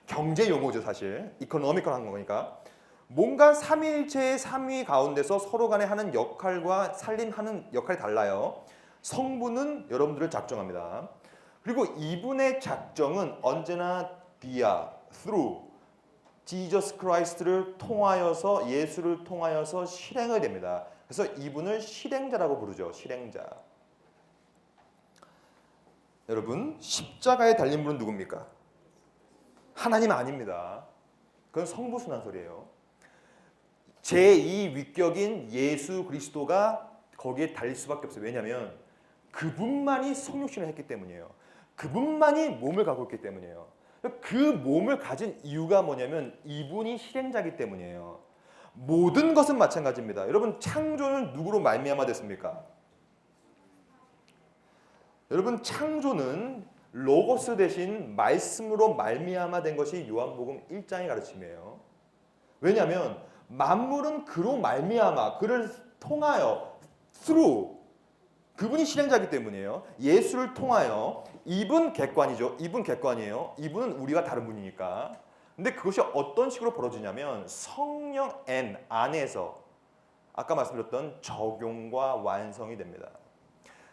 경제 용어죠, 사실. 이코노미컬한 거니까. 뭔가 삼위일체의 삼위 가운데서 서로 간에 하는 역할과 살림하는 역할이 달라요. 성부는 여러분들을 작정합니다. 그리고 이분의 작정은 언제나 via, through, Jesus Christ를 통하여서, 예수를 통하여서 실행을 됩니다. 그래서 이분을 실행자라고 부르죠. 실행자. 여러분, 십자가에 달린 분은 누굽니까? 하나님 아닙니다. 그건 성부순환설이에요. 제2위격인 예수 그리스도가 거기에 달릴 수밖에 없어요. 왜냐하면 그분만이 성육신을 했기 때문이에요. 그분만이 몸을 갖고 있기 때문이에요. 그 몸을 가진 이유가 뭐냐면 이분이 실행자이기 때문이에요. 모든 것은 마찬가지입니다. 여러분 창조는 누구로 말미암아 됐습니까? 여러분 창조는 로고스 대신 말씀으로 말미암아 된 것이 요한복음 1장의 가르침이에요. 왜냐하면 만물은 그로 말미암아 그를 통하여 through 그분이 실행자이기 때문이에요. 예수를 통하여 이분 객관이죠. 이분 객관이에요. 이분은 우리가 다른 분이니까. 근데 그것이 어떤 식으로 벌어지냐면 성령 N 안에서 아까 말씀드렸던 적용과 완성이 됩니다.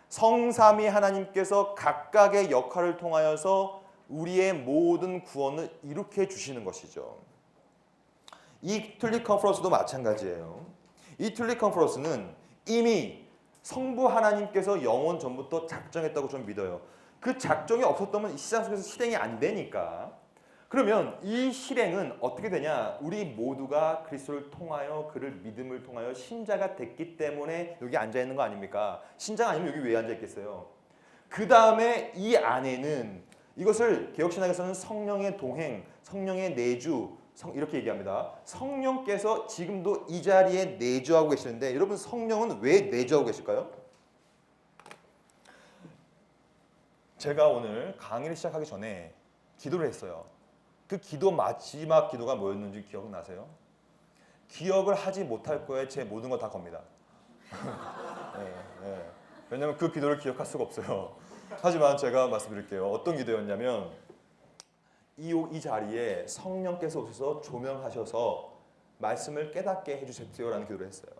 성삼위 하나님께서 각각의 역할을 통하여서 우리의 모든 구원을 이룩해 주시는 것이죠. 이 툴리 컨퍼런스도 마찬가지예요. 이 툴리 컨퍼런스는 이미 성부 하나님께서 영원 전부터 작정했다고 좀 믿어요. 그 작정이 없었다면 이 세상 속에서 실행이 안 되니까. 그러면 이 실행은 어떻게 되냐? 우리 모두가 그리스도를 통하여 그를 믿음을 통하여 신자가 됐기 때문에 여기 앉아 있는 거 아닙니까? 신자가 아니면 여기 왜 앉아 있겠어요? 그 다음에 이 안에는 이것을 개혁신학에서는 성령의 동행, 성령의 내주 이렇게 얘기합니다. 성령께서 지금도 이 자리에 내주하고 계시는데 여러분 성령은 왜 내주하고 계실까요? 제가 오늘 강의를 시작하기 전에 기도를 했어요. 그 기도 마지막 기도가 뭐였는지 기억나세요? 기억을 하지 못할 거에 제 모든 걸 다 겁니다. 네. 왜냐하면 그 기도를 기억할 수가 없어요. 하지만 제가 말씀드릴게요. 어떤 기도였냐면 이 자리에 성령께서 오셔서 조명하셔서 말씀을 깨닫게 해주십시오라는 기도를 했어요.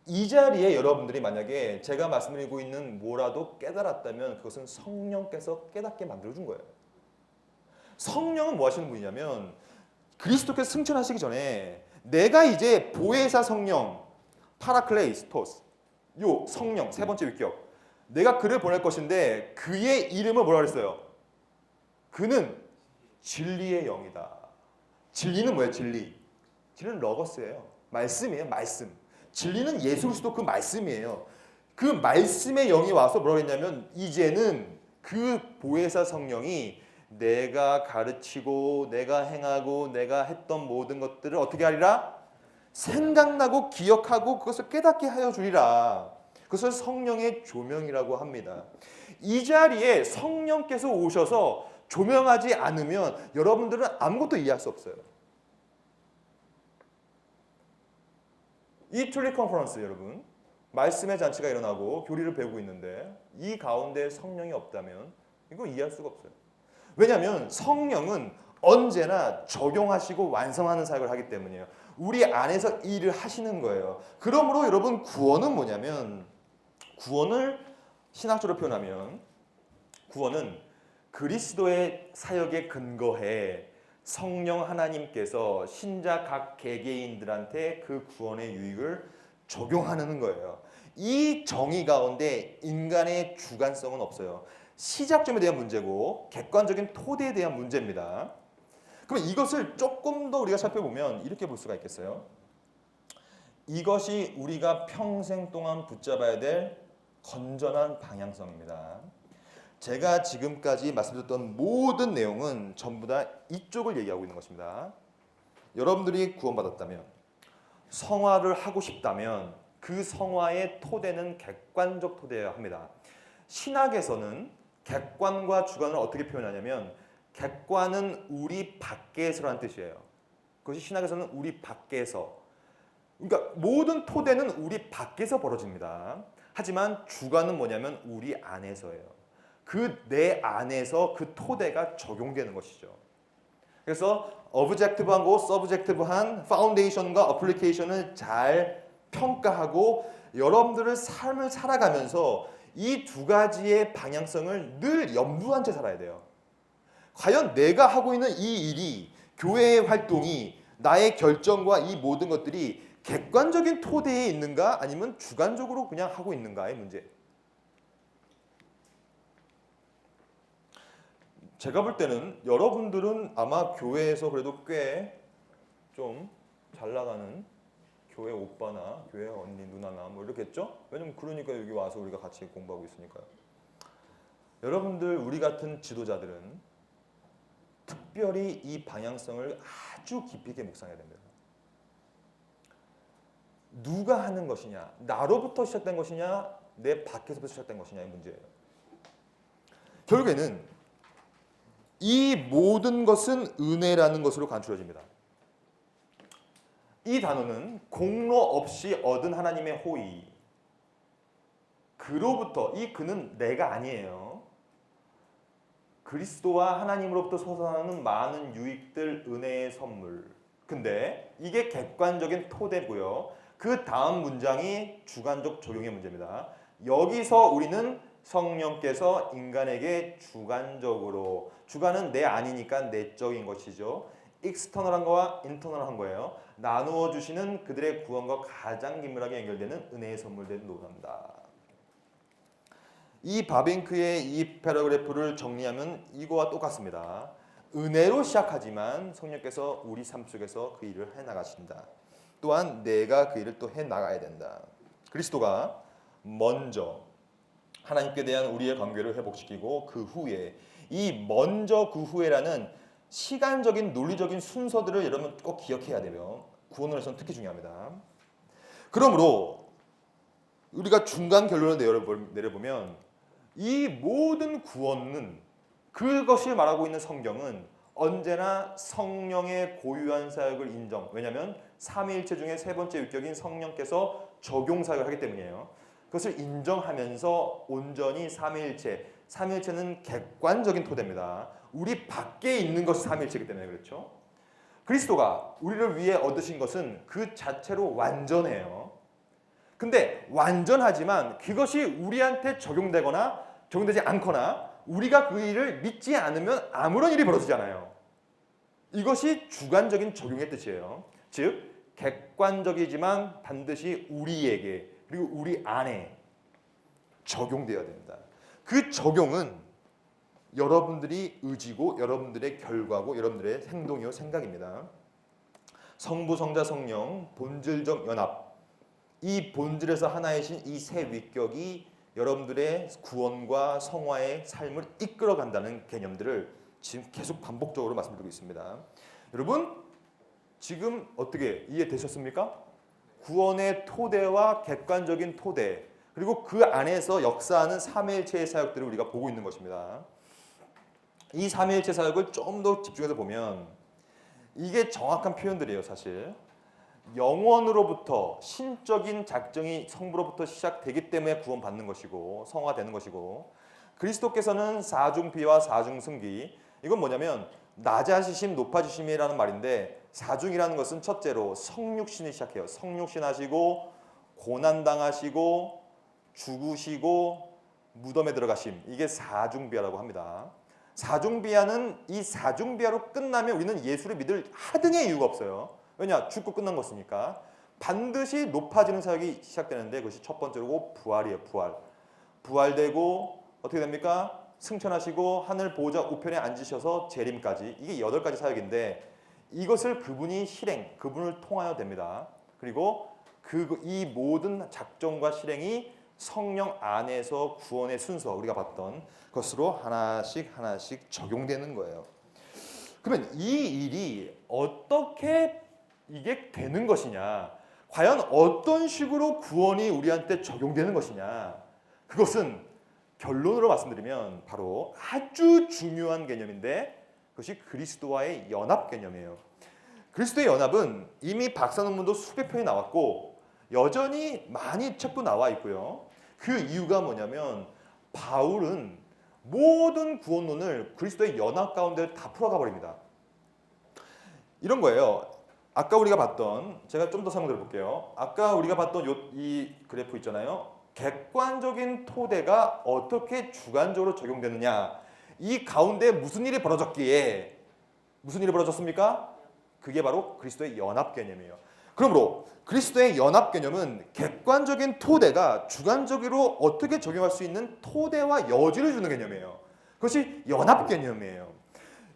이 자리에 여러분들이 만약에 제가 말씀드리고 있는 뭐라도 깨달았다면 그것은 성령께서 깨닫게 만들어준 거예요. 성령은 뭐 하시는 분이냐면 그리스도께서 승천하시기 전에 내가 이제 보혜사 성령 파라클레이스토스 요 성령 세 번째 위격 내가 그를 보낼 것인데 그의 이름을 뭐라 그랬어요? 그는 진리의 영이다. 진리는 뭐예요? 진리는 러거스예요. 말씀이에요. 말씀. 진리는 예수 그리스도 그 말씀이에요. 그 말씀의 영이 와서 뭐라고 했냐면 이제는 그 보혜사 성령이 내가 가르치고 내가 행하고 내가 했던 모든 것들을 어떻게 하리라? 생각나고 기억하고 그것을 깨닫게 하여 주리라. 그것을 성령의 조명이라고 합니다. 이 자리에 성령께서 오셔서 조명하지 않으면 여러분들은 아무것도 이해할 수 없어요. 이 툴리 컨퍼런스 여러분 말씀의 잔치가 일어나고 교리를 배우고 있는데 이 가운데 성령이 없다면 이거 이해할 수가 없어요. 왜냐하면 성령은 언제나 적용하시고 완성하는 사역을 하기 때문이에요. 우리 안에서 일을 하시는 거예요. 그러므로 여러분 구원은 뭐냐면 구원을 신학적으로 표현하면 구원은 그리스도의 사역에 근거해 성령 하나님께서 신자 각 개개인들한테 그 구원의 유익을 적용하는 거예요. 이 정의 가운데 인간의 주관성은 없어요. 시작점에 대한 문제고 객관적인 토대에 대한 문제입니다. 그럼 이것을 조금 더 우리가 살펴보면 이렇게 볼 수가 있겠어요. 이것이 우리가 평생 동안 붙잡아야 될 건전한 방향성입니다. 제가 지금까지 말씀드렸던 모든 내용은 전부 다 이쪽을 얘기하고 있는 것입니다. 여러분들이 구원받았다면 성화를 하고 싶다면 그 성화의 토대는 객관적 토대여야 합니다. 신학에서는 객관과 주관을 어떻게 표현하냐면 객관은 우리 밖에서라는 뜻이에요. 그것이 신학에서는 우리 밖에서. 그러니까 모든 토대는 우리 밖에서 벌어집니다. 하지만 주관은 뭐냐면 우리 안에서예요. 그 내 안에서 그 토대가 적용되는 것이죠. 그래서 objective하고 subjective한 파운데이션과 어플리케이션을 잘 평가하고 여러분들의 삶을 살아가면서 이 두 가지의 방향성을 늘 염두한 채 살아야 돼요. 과연 내가 하고 있는 이 일이 교회의 활동이 나의 결정과 이 모든 것들이 객관적인 토대에 있는가 아니면 주관적으로 그냥 하고 있는가의 문제. 제가 볼 때는 여러분들은 아마 교회에서 그래도 꽤 좀 잘 나가는 교회 오빠나 교회 언니 누나나 뭐 이렇겠죠? 왜냐면 그러니까 여기 와서 우리가 같이 공부하고 있으니까요. 여러분들 우리 같은 지도자들은 특별히 이 방향성을 아주 깊이 있게 묵상해야 됩니다. 누가 하는 것이냐, 나로부터 시작된 것이냐, 내 밖에서부터 시작된 것이냐의 문제예요. 결국에는 이 모든 것은 은혜라는 것으로 간추려집니다. 이 단어는 공로 없이 얻은 하나님의 호의, 그로부터, 이 그는 내가 아니에요. 그리스도와 하나님으로부터 솟아나는 많은 유익들, 은혜의 선물. 근데 이게 객관적인 토대고요. 그 다음 문장이 주관적 적용의 문제입니다. 여기서 우리는 성령께서 인간에게 주관적으로, 주관은 내 아니니까 내적인 것이죠. 익스터널한 거와 인터널한 거예요. 나누어 주시는 그들의 구원과 가장 긴밀하게 연결되는 은혜의 선물들을 논한다. 이 바빙크의 이 패러그래프를 정리하면 이거와 똑같습니다. 은혜로 시작하지만 성령께서 우리 삶 속에서 그 일을 해나가신다. 또한 내가 그 일을 또 해나가야 된다. 그리스도가 먼저 하나님께 대한 우리의 관계를 회복시키고 그 후에, 이 먼저 그 후에라는 시간적인 논리적인 순서들을 여러분 꼭 기억해야 되며 구원론에서는 특히 중요합니다. 그러므로 우리가 중간 결론을 내려보면 이 모든 구원은, 그것이 말하고 있는 성경은 언제나 성령의 고유한 사역을 인정. 왜냐하면 삼위일체 중에 세 번째 유격인 성령께서 적용 사역을 하기 때문이에요. 그것을 인정하면서 온전히 삼위일체, 삼위일체는 객관적인 토대입니다. 우리 밖에 있는 것이 삼위일체이기 때문에 그렇죠. 그리스도가 우리를 위해 얻으신 것은 그 자체로 완전해요. 근데 완전하지만 그것이 우리한테 적용되거나 적용되지 않거나 우리가 그 일을 믿지 않으면 아무런 일이 벌어지지 않아요. 이것이 주관적인 적용의 뜻이에요. 즉 객관적이지만 반드시 우리에게 그리고 우리 안에 적용되어야 된다. 그 적용은 여러분들이 의지고 여러분들의 결과고 여러분들의 행동이요 생각입니다. 성부, 성자, 성령 본질적 연합, 이 본질에서 하나이신 이 세 위격이 여러분들의 구원과 성화의 삶을 이끌어간다는 개념들을 지금 계속 반복적으로 말씀드리고 있습니다. 여러분 지금 어떻게 이해되셨습니까? 구원의 토대와 객관적인 토대, 그리고 그 안에서 역사하는 삼위일체의 사역들을 우리가 보고 있는 것입니다. 이 삼위일체 사역을 좀 더 집중해서 보면 이게 정확한 표현들이에요. 사실 영원으로부터 신적인 작정이 성부로부터 시작되기 때문에 구원받는 것이고 성화되는 것이고, 그리스도께서는 사중비와 사중승기, 이건 뭐냐면 낮아지심 높아지심이라는 말인데, 사중이라는 것은 첫째로 성육신이 시작해요. 성육신 하시고 고난당하시고 죽으시고 무덤에 들어가심, 이게 사중비하라고 합니다. 사중비하는 이 사중비하로 끝나면 우리는 예수를 믿을 하등의 이유가 없어요. 왜냐? 죽고 끝난 것이니까. 반드시 높아지는 사역이 시작되는데 그것이 첫 번째로 부활이에요. 부활되고 어떻게 됩니까? 승천하시고 하늘 보호자 우편에 앉으셔서 재림까지, 이게 8가지 사역인데 이것을 그분이 실행, 그분을 통하여 됩니다. 그리고 이 모든 작정과 실행이 성령 안에서 구원의 순서, 우리가 봤던 것으로 하나씩 적용되는 거예요. 그러면 이 일이 어떻게 이게 되는 것이냐, 과연 어떤 식으로 구원이 우리한테 적용되는 것이냐, 그것은 결론으로 말씀드리면 바로 아주 중요한 개념인데 그것이 그리스도와의 연합 개념이에요. 그리스도의 연합은 이미 박사 논문도 수백 편이 나왔고 여전히 많이 책도 나와 있고요. 그 이유가 뭐냐면 바울은 모든 구원론을 그리스도의 연합 가운데 다 풀어가 버립니다. 이런 거예요. 아까 우리가 봤던, 제가 좀 더 설명드려 볼게요. 아까 우리가 봤던 이 그래프 있잖아요. 객관적인 토대가 어떻게 주관적으로 적용되느냐, 이 가운데 무슨 일이 벌어졌기에, 무슨 일이 벌어졌습니까? 그게 바로 그리스도의 연합 개념이에요. 그러므로 그리스도의 연합 개념은 객관적인 토대가 주관적으로 어떻게 적용할 수 있는 토대와 여지를 주는 개념이에요. 그것이 연합 개념이에요.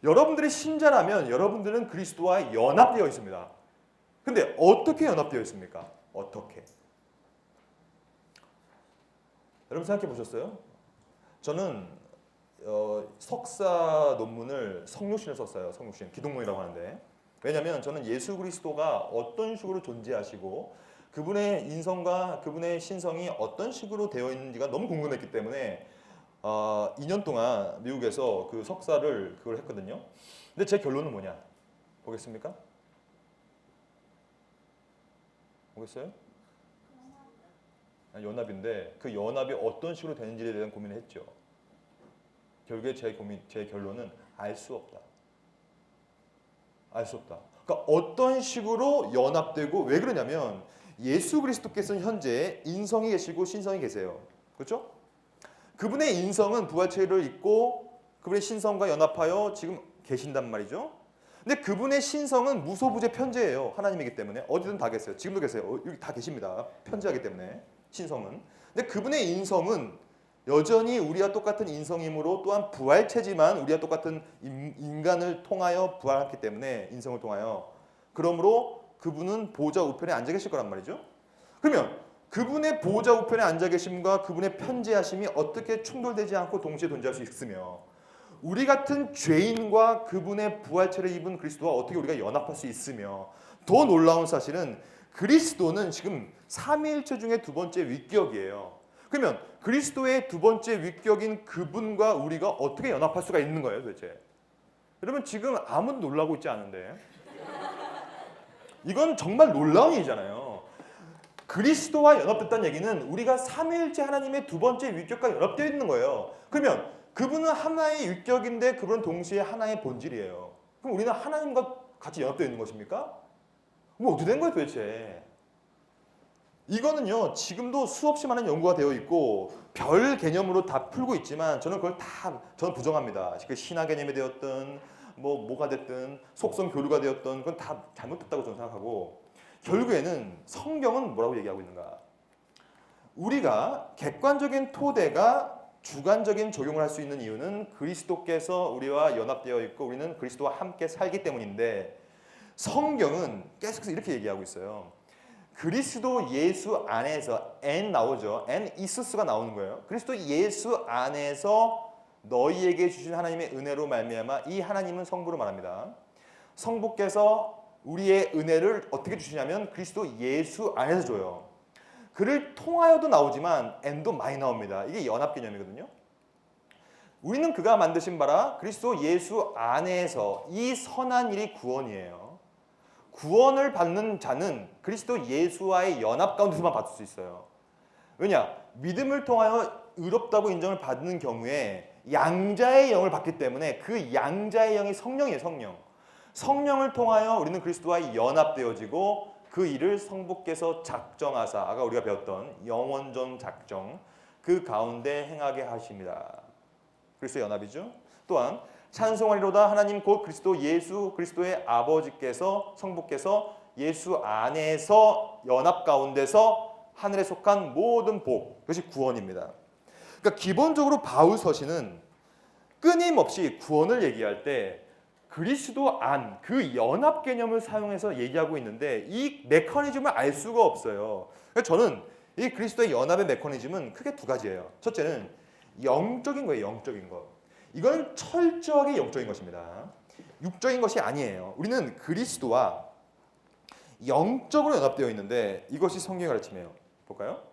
여러분들이 신자라면 여러분들은 그리스도와 연합되어 있습니다. 근데 어떻게 연합되어 있습니까? 어떻게? 여러분 생각해 보셨어요? 저는 석사 논문을 성육신을 썼어요. 성육신 기독론이라고 하는데, 왜냐하면 저는 예수 그리스도가 어떤 식으로 존재하시고 그분의 인성과 그분의 신성이 어떤 식으로 되어 있는지가 너무 궁금했기 때문에 2년 동안 미국에서 그 석사를 그걸 했거든요. 근데 제 결론은 뭐냐? 보겠습니까? 보겠어요? 연합인데 그 연합이 어떤 식으로 되는지에 대한 고민을 했죠. 결국에 제 결론은 알 수 없다. 알 수 없다. 그러니까 어떤 식으로 연합되고, 왜 그러냐면 예수 그리스도께서는 현재 인성이 계시고 신성이 계세요. 그렇죠? 그분의 인성은 부활체를 입고 그분의 신성과 연합하여 지금 계신단 말이죠. 근데 그분의 신성은 무소부재 편재예요. 하나님이기 때문에 어디든 다 계세요. 지금도 계세요. 여기 다 계십니다. 편재하기 때문에 신성은. 근데 그분의 인성은 여전히 우리와 똑같은 인성이므로 또한 부활체지만 우리와 똑같은 인간을 통하여 부활했기 때문에 인성을 통하여, 그러므로 그분은 보좌 우편에 앉아 계실 거란 말이죠. 그러면 그분의 보좌 우편에 앉아 계심과 그분의 편재하심이 어떻게 충돌되지 않고 동시에 존재할 수 있으며, 우리 같은 죄인과 그분의 부활체를 입은 그리스도와 어떻게 우리가 연합할 수 있으며, 더 놀라운 사실은 그리스도는 지금 삼위일체 중에 두 번째 위격이에요. 그러면 그리스도의 두 번째 위격인 그분과 우리가 어떻게 연합할 수가 있는 거예요, 도대체? 여러분 지금 아무도 놀라고 있지 않은데 이건 정말 놀라운 일이잖아요. 그리스도와 연합됐다는 얘기는 우리가 삼위일체 하나님의 두 번째 위격과 연합되어 있는 거예요. 그러면 그분은 하나의 위격인데 그분은 동시에 하나의 본질이에요. 그럼 우리는 하나님과 같이 연합되어 있는 것입니까? 뭐 어떻게 된 거예요 도대체? 이거는요 지금도 수없이 많은 연구가 되어 있고 별 개념으로 다 풀고 있지만 저는 저는 부정합니다. 그 신화 개념이 되었든 뭐가 됐든 속성 교류가 되었든 그건 다 잘못됐다고 저는 생각하고, 결국에는 성경은 뭐라고 얘기하고 있는가? 우리가 객관적인 토대가 주관적인 적용을 할 수 있는 이유는 그리스도께서 우리와 연합되어 있고 우리는 그리스도와 함께 살기 때문인데, 성경은 계속해서 이렇게 얘기하고 있어요. 그리스도 예수 안에서 N 나오죠. N 이스스가 나오는 거예요. 그리스도 예수 안에서 너희에게 주신 하나님의 은혜로 말미암아, 이 하나님은 성부로 말합니다. 성부께서 우리의 은혜를 어떻게 주시냐면 그리스도 예수 안에서 줘요. 그를 통하여도 나오지만 N도 많이 나옵니다. 이게 연합 개념이거든요. 우리는 그가 만드신 바라 그리스도 예수 안에서, 이 선한 일이 구원이에요. 구원을 받는 자는 그리스도 예수와의 연합 가운데서만 받을 수 있어요. 왜냐? 믿음을 통하여 의롭다고 인정을 받는 경우에 양자의 영을 받기 때문에 그 양자의 영이 성령이에요. 성령을 통하여 우리는 그리스도와 연합되어지고 그 일을 성부께서 작정하사, 아까 우리가 배웠던 영원전 작정, 그 가운데 행하게 하십니다. 그리스도의 연합이죠. 또한 찬송하리로다 하나님 곧 그리스도 예수 그리스도의 아버지께서, 성부께서 예수 안에서 연합 가운데서 하늘에 속한 모든 복, 그것이 구원입니다. 그러니까 기본적으로 바울 서신은 끊임없이 구원을 얘기할 때 그리스도 안, 그 연합 개념을 사용해서 얘기하고 있는데 이 메커니즘을 알 수가 없어요. 그러니까 저는 이 그리스도의 연합의 메커니즘은 크게 두 가지예요. 첫째는 영적인 거예요. 영적인 것. 이건 철저하게 영적인 것입니다. 육적인 것이 아니에요. 우리는 그리스도와 영적으로 연합되어 있는데 이것이 성경의 가르침이에요. 볼까요?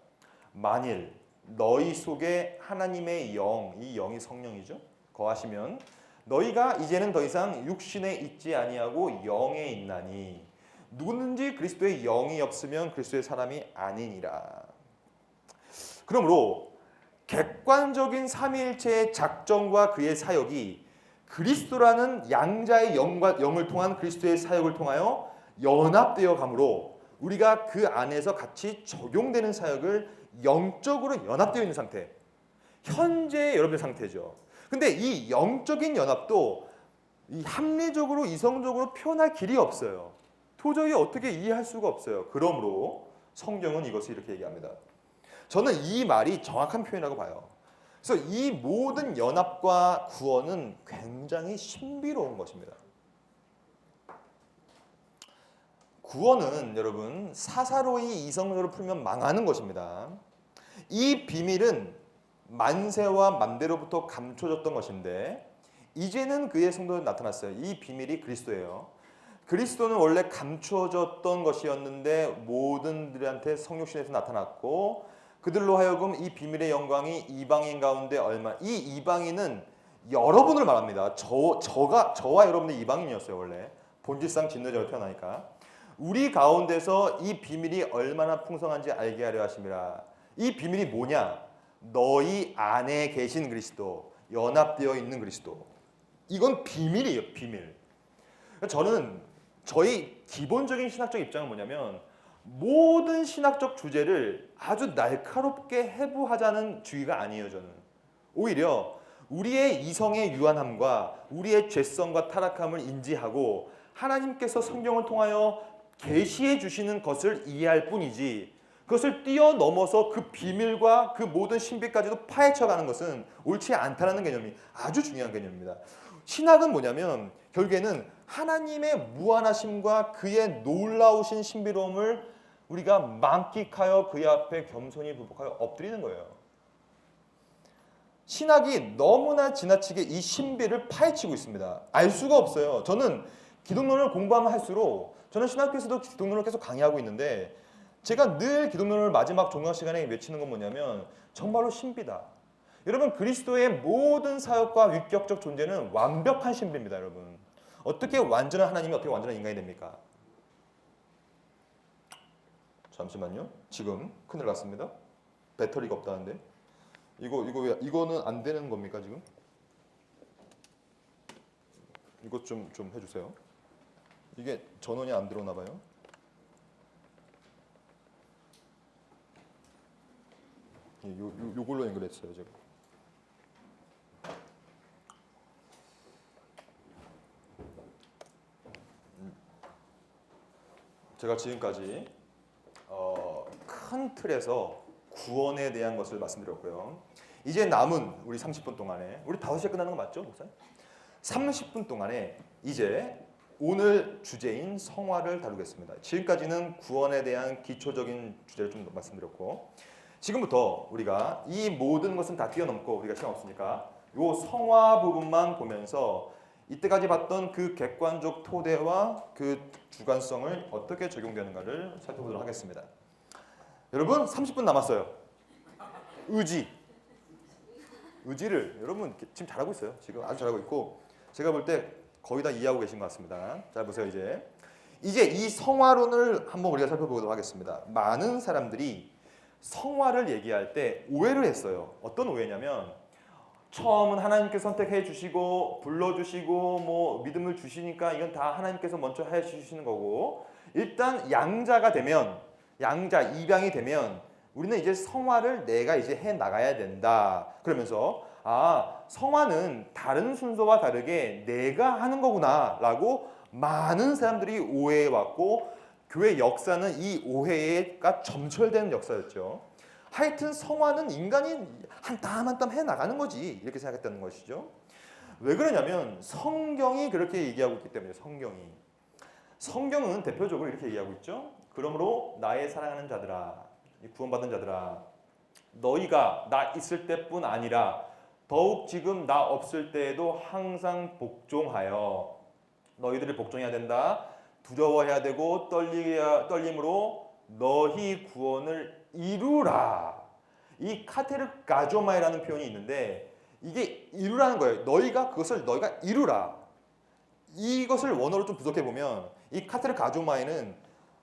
만일 너희 속에 하나님의 영, 이 영이 성령이죠, 거하시면 너희가 이제는 더 이상 육신에 있지 아니하고 영에 있나니 누구든지 그리스도의 영이 없으면 그리스도의 사람이 아니니라. 그러므로 객관적인 삼위일체의 작정과 그의 사역이 그리스도라는 양자의 영을 통한 그리스도의 사역을 통하여 연합되어 가므로 우리가 그 안에서 같이 적용되는 사역을 영적으로 연합되어 있는 상태, 현재 여러분의 상태죠. 근데 이 영적인 연합도 이 합리적으로 이성적으로 표현할 길이 없어요. 도저히 어떻게 이해할 수가 없어요. 그러므로 성경은 이것을 이렇게 얘기합니다. 저는 이 말이 정확한 표현이라고 봐요. 그래서 이 모든 연합과 구원은 굉장히 신비로운 것입니다. 구원은 여러분 사사로이 이성적으로 풀면 망하는 것입니다. 이 비밀은 만세와 만대로부터 감춰졌던 것인데 이제는 그의 성도에 나타났어요. 이 비밀이 그리스도예요. 그리스도는 원래 감춰졌던 것이었는데 모든들한테 성육신에서 나타났고 그들로 하여금 이 비밀의 영광이 이방인 가운데 이 이방인은 여러분을 말합니다. 저와 여러분들 이방인이었어요. 원래 본질상 진노자로 태어나니까 우리 가운데서 이 비밀이 얼마나 풍성한지 알게 하려 하심이라. 이 비밀이 뭐냐? 너희 안에 계신 그리스도, 연합되어 있는 그리스도. 이건 비밀이에요. 비밀. 저는 저희 기본적인 신학적 입장은 뭐냐면 모든 신학적 주제를 아주 날카롭게 해부하자는 주의가 아니에요. 저는 오히려 우리의 이성의 유한함과 우리의 죄성과 타락함을 인지하고 하나님께서 성경을 통하여 계시해 주시는 것을 이해할 뿐이지 그것을 뛰어넘어서 그 비밀과 그 모든 신비까지도 파헤쳐가는 것은 옳지 않다는 개념이 아주 중요한 개념입니다. 신학은 뭐냐면 결국에는 하나님의 무한하심과 그의 놀라우신 신비로움을 우리가 만끽하여 그의 앞에 겸손히 부복하여 엎드리는 거예요. 신학이 너무나 지나치게 이 신비를 파헤치고 있습니다. 알 수가 없어요. 저는 기독론을 공부하면 할수록 저는 신학교에서도 기독론을 계속 강의하고 있는데 제가 늘 기독론을 마지막 종강 시간에 외치는 건 뭐냐면 정말로 신비다. 여러분 그리스도의 모든 사역과 위격적 존재는 완벽한 신비입니다. 여러분 어떻게 완전한 하나님이 어떻게 완전한 인간이 됩니까? 잠시만요. 지금 큰일 났습니다. 배터리가 없다는데 이거는 안 되는 겁니까 지금? 이것 좀 해주세요. 이게 전원이 안 들어오나 봐요. 요걸로 연결했어요 제가. 제가 지금까지 큰 틀에서 구원에 대한 것을 말씀드렸고요. 이제 남은 우리 30분 동안에 우리 5시에 끝나는 거 맞죠, 목사님? 30분 동안에 이제 오늘 주제인 성화를 다루겠습니다. 지금까지는 구원에 대한 기초적인 주제를 좀 말씀드렸고 지금부터 우리가 이 모든 것은 다 뛰어넘고 우리가 시간 없으니까 요 성화 부분만 보면서 이때까지 봤던 그 객관적 토대와 그 주관성을 어떻게 적용되는가를 살펴보도록 하겠습니다. 여러분 30분 남았어요. 의지를 여러분 지금 잘하고 있어요. 지금 아주 잘하고 있고 제가 볼 때 거의 다 이해하고 계신 것 같습니다. 잘 보세요. 이제 이 성화론을 한번 우리가 살펴보도록 하겠습니다. 많은 사람들이 성화를 얘기할 때 오해를 했어요. 어떤 오해냐면 처음은 하나님께서 선택해 주시고 불러주시고 뭐 믿음을 주시니까 이건 다 하나님께서 먼저 해 주시는 거고 일단 양자가 되면 입양이 되면 우리는 이제 성화를 내가 이제 해 나가야 된다. 그러면서 성화는 다른 순서와 다르게 내가 하는 거구나라고 많은 사람들이 오해해 왔고 교회 역사는 이 오해가 점철되는 역사였죠. 하여튼 성화는 인간이 한 땀 한 땀 해 나가는 거지 이렇게 생각했다는 것이죠. 왜 그러냐면 성경이 그렇게 얘기하고 있기 때문에 성경은 대표적으로 이렇게 얘기하고 있죠. 그러므로 나의 사랑하는 자들아 구원받은 자들아 너희가 나 있을 때뿐 아니라 더욱 지금 나 없을 때에도 항상 복종하여 너희들이 복종해야 된다. 두려워해야 되고 떨림으로 너희 구원을 이루라. 이 카테르 가조마이라는 표현이 있는데 이게 이루라는 거예요. 너희가 이루라. 이것을 원어로 좀 분석해 보면 이 카테르 가조마이는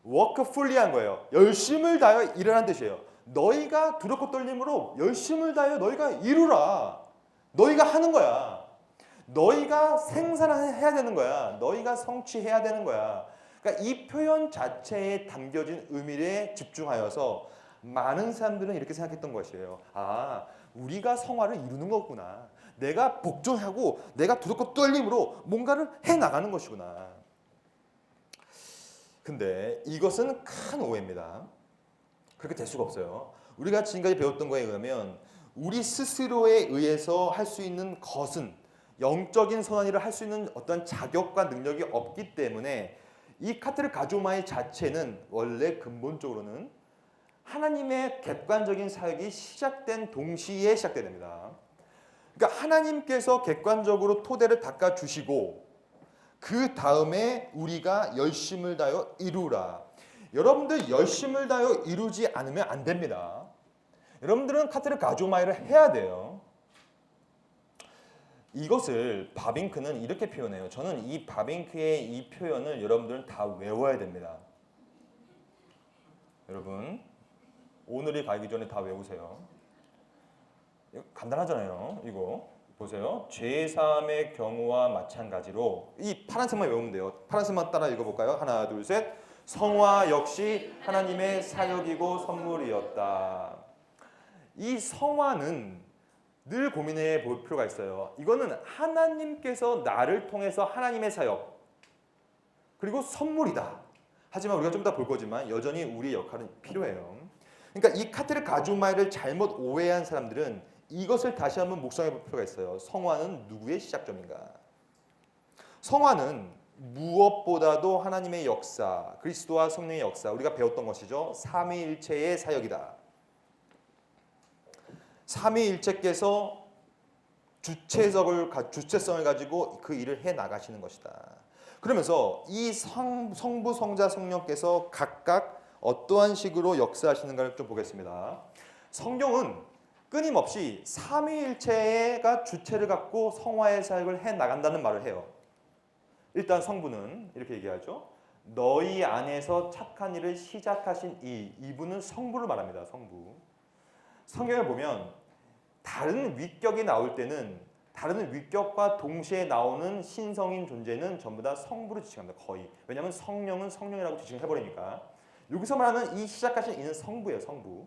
워크풀리한 거예요. 열심을 다하여 일하라는 뜻이에요. 너희가 두렵고 떨림으로 열심을 다하여 너희가 이루라. 너희가 하는 거야. 너희가 생산해야 되는 거야. 너희가 성취해야 되는 거야. 그러니까 이 표현 자체에 담겨진 의미에 집중하여서 많은 사람들은 이렇게 생각했던 것이에요. 우리가 성화를 이루는 거구나. 내가 복종하고 내가 두렵고 떨림으로 뭔가를 해나가는 것이구나. 근데 이것은 큰 오해입니다. 그렇게 될 수가 없어요. 우리가 지금까지 배웠던 거에 의하면 우리 스스로에 의해서 할 수 있는 것은 영적인 선한 일을 할 수 있는 어떤 자격과 능력이 없기 때문에 이 카테르 가조마이 자체는 원래 근본적으로는 하나님의 객관적인 사역이 시작된 동시에 시작됩니다. 그러니까 하나님께서 객관적으로 토대를 닦아주시고 그 다음에 우리가 열심을 다하여 이루라. 여러분들 열심을 다하여 이루지 않으면 안 됩니다. 여러분들은 카트를 가조마이를 해야 돼요. 이것을 바빙크는 이렇게 표현해요. 저는 이 바빙크의 이 표현을 여러분들은 다 외워야 됩니다. 여러분 오늘이 가기 전에 다 외우세요. 이거 간단하잖아요. 이거 보세요. 제3의 경우와 마찬가지로 이 파란색만 외우면 돼요. 파란색만 따라 읽어볼까요? 하나 둘 셋. 성화 역시 하나님의 사역이고 선물이었다. 이 성화는 늘 고민해 볼 필요가 있어요. 이거는 하나님께서 나를 통해서 하나님의 사역 그리고 선물이다. 하지만 우리가 좀 이따 볼 거지만 여전히 우리의 역할은 필요해요. 그러니까 이 카테르 가주마이를 잘못 오해한 사람들은 이것을 다시 한번 묵상해 볼 필요가 있어요. 성화는 누구의 시작점인가? 성화는 무엇보다도 하나님의 역사, 그리스도와 성령의 역사, 우리가 배웠던 것이죠. 삼위일체의 사역이다. 삼위일체께서 주체성을 가지고 그 일을 해 나가시는 것이다. 그러면서 이 성부, 성자, 성령께서 각각 어떠한 식으로 역사하시는가를 좀 보겠습니다. 성경은 끊임없이 삼위일체가 주체를 갖고 성화의 사역을 해 나간다는 말을 해요. 일단 성부는 이렇게 얘기하죠. 너희 안에서 착한 일을 시작하신 이분은 성부를 말합니다. 성부. 성경에 보면 다른 위격이 나올 때는 다른 위격과 동시에 나오는 신성인 존재는 전부 다 성부로 지칭합니다. 거의. 왜냐하면 성령은 성령이라고 지칭해버리니까. 여기서 말하는 이 시작하신 이는 성부예요. 성부.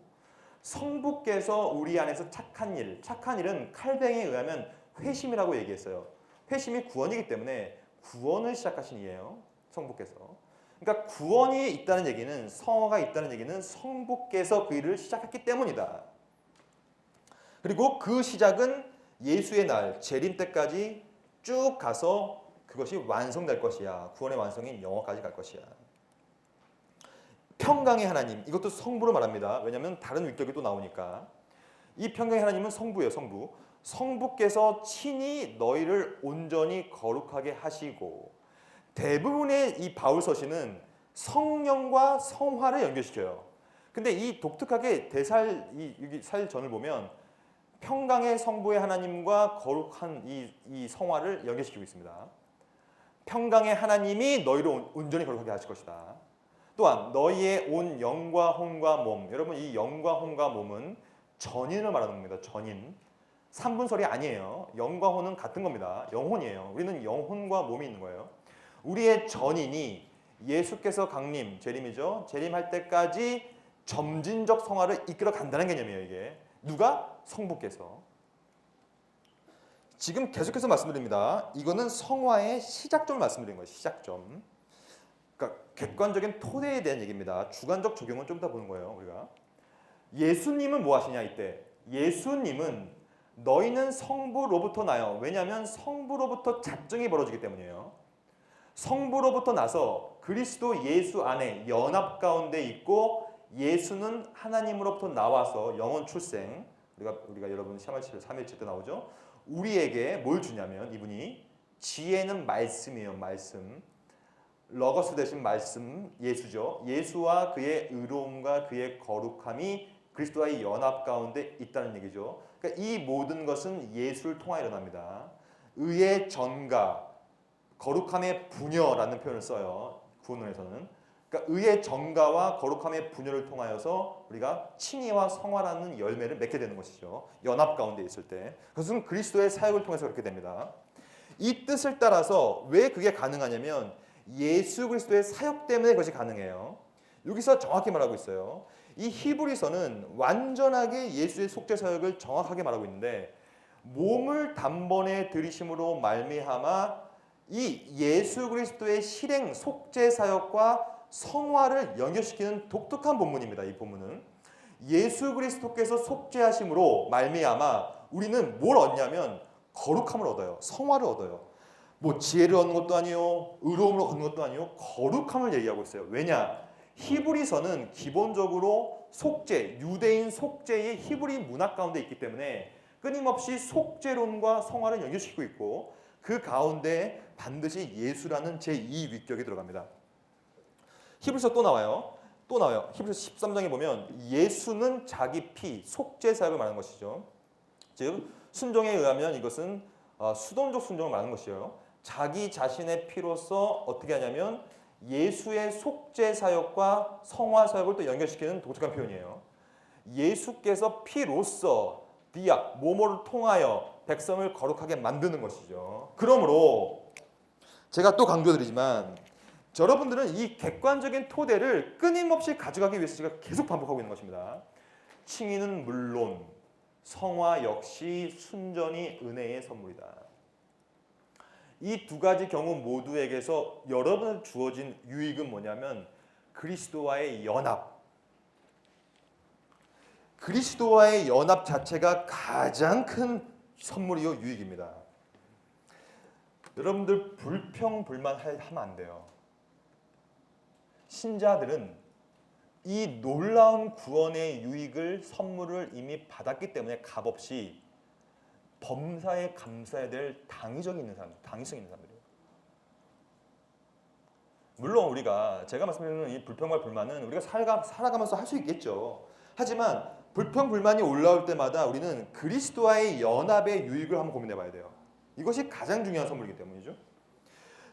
성부께서 우리 안에서 착한 일은 칼뱅에 의하면 회심이라고 얘기했어요. 회심이 구원이기 때문에 구원을 시작하신 이예요. 성부께서. 그러니까 구원이 있다는 얘기는 성화가 있다는 얘기는 성부께서 그 일을 시작했기 때문이다. 그리고 그 시작은 예수의 날 재림 때까지 쭉 가서 그것이 완성될 것이야. 구원의 완성인 영화까지 갈 것이야. 평강의 하나님, 이것도 성부로 말합니다. 왜냐하면 다른 위격이 또 나오니까. 이 평강의 하나님은 성부예요. 성부. 성부께서 친히 너희를 온전히 거룩하게 하시고, 대부분의 이 바울 서신은 성령과 성화를 연결시켜요. 근데 이 독특하게 여기 살전을 보면 평강의 성부의 하나님과 거룩한 이 성화를 연결시키고 있습니다. 평강의 하나님이 너희를 온전히 거룩하게 하실 것이다. 또한 너희의 온 영과 혼과 몸. 여러분 이 영과 혼과 몸은 전인을 말하는 겁니다. 전인. 3분설이 아니에요. 영과 혼은 같은 겁니다. 영혼이에요. 우리는 영혼과 몸이 있는 거예요. 우리의 전인이 예수께서 강림, 재림이죠. 재림할 때까지 점진적 성화를 이끌어 간다는 개념이에요. 이게. 누가? 성부께서. 지금 계속해서 말씀드립니다. 이거는 성화의 시작점을 말씀드리는 거예요. 시작점. 그러니까 객관적인 토대에 대한 얘기입니다. 주관적 적용은 좀 이따 보는 거예요. 우리가. 예수님은 뭐 하시냐 이때. 예수님은 너희는 성부로부터 나요. 왜냐하면 성부로부터 작정이 벌어지기 때문이에요. 성부로부터 나서 그리스도 예수 안에 연합 가운데 있고 예수는 하나님으로부터 나와서 영원 출생. 우리가 여러분 샤말칠 3일째 때 나오죠. 우리에게 뭘 주냐면 이분이 지혜는 말씀이에요. 말씀. 러거스 대신 말씀 예수죠. 예수와 그의 의로움과 그의 거룩함이 그리스도와의 연합 가운데 있다는 얘기죠. 그러니까 이 모든 것은 예수를 통하여 일어납니다. 의의 전가, 거룩함의 분여라는 표현을 써요. 구원론에서는. 그러니까 의의 전가와 거룩함의 분여를 통하여서 우리가 칭의와 성화라는 열매를 맺게 되는 것이죠. 연합 가운데 있을 때. 그것은 그리스도의 사역을 통해서 그렇게 됩니다. 이 뜻을 따라서 왜 그게 가능하냐면 예수 그리스도의 사역 때문에 그것이 가능해요. 여기서 정확히 말하고 있어요. 이 히브리서는 완전하게 예수의 속죄 사역을 정확하게 말하고 있는데 몸을 단번에 들이심으로 말미암아 이 예수 그리스도의 실행 속죄 사역과 성화를 연결시키는 독특한 본문입니다. 이 본문은 예수 그리스도께서 속죄하심으로 말미암아 우리는 뭘 얻냐면 거룩함을 얻어요. 성화를 얻어요. 뭐 지혜를 얻는 것도 아니요, 의로움을 얻는 것도 아니요, 거룩함을 얘기하고 있어요. 왜냐? 히브리서는 기본적으로 속죄, 유대인 속죄의 히브리 문화 가운데 있기 때문에 끊임없이 속죄론과 성화를 연결시키고 있고 그 가운데 반드시 예수라는 제2 위격이 들어갑니다. 히브리서 또 나와요. 히브리서 13장에 보면 예수는 자기 피, 속죄 사역을 말하는 것이죠. 즉 순종에 의하면 이것은 수동적 순종을 말하는 것이에요. 자기 자신의 피로서 어떻게 하냐면 예수의 속죄 사역과 성화 사역을 또 연결시키는 독특한 표현이에요. 예수께서 피로써 디악, 모모를 통하여 백성을 거룩하게 만드는 것이죠. 그러므로 제가 또 강조드리지만 여러분들은 이 객관적인 토대를 끊임없이 가져가기 위해서 제가 계속 반복하고 있는 것입니다. 칭의는 물론 성화 역시 순전히 은혜의 선물이다. 이 두 가지 경우 모두에게서 여러분을 주어진 유익은 뭐냐면 그리스도와의 연합. 그리스도와의 연합 자체가 가장 큰 선물이요 유익입니다. 여러분들 불평불만 하면 안 돼요. 신자들은 이 놀라운 구원의 유익을 선물을 이미 받았기 때문에 값없이 범사에 감사해야 될 당위성 있는 사람들이에요. 물론 제가 말씀드리는 이 불평과 불만은 우리가 살아가면서 할 수 있겠죠. 하지만 불평불만이 올라올 때마다 우리는 그리스도와의 연합의 유익을 한번 고민해 봐야 돼요. 이것이 가장 중요한 선물이기 때문이죠.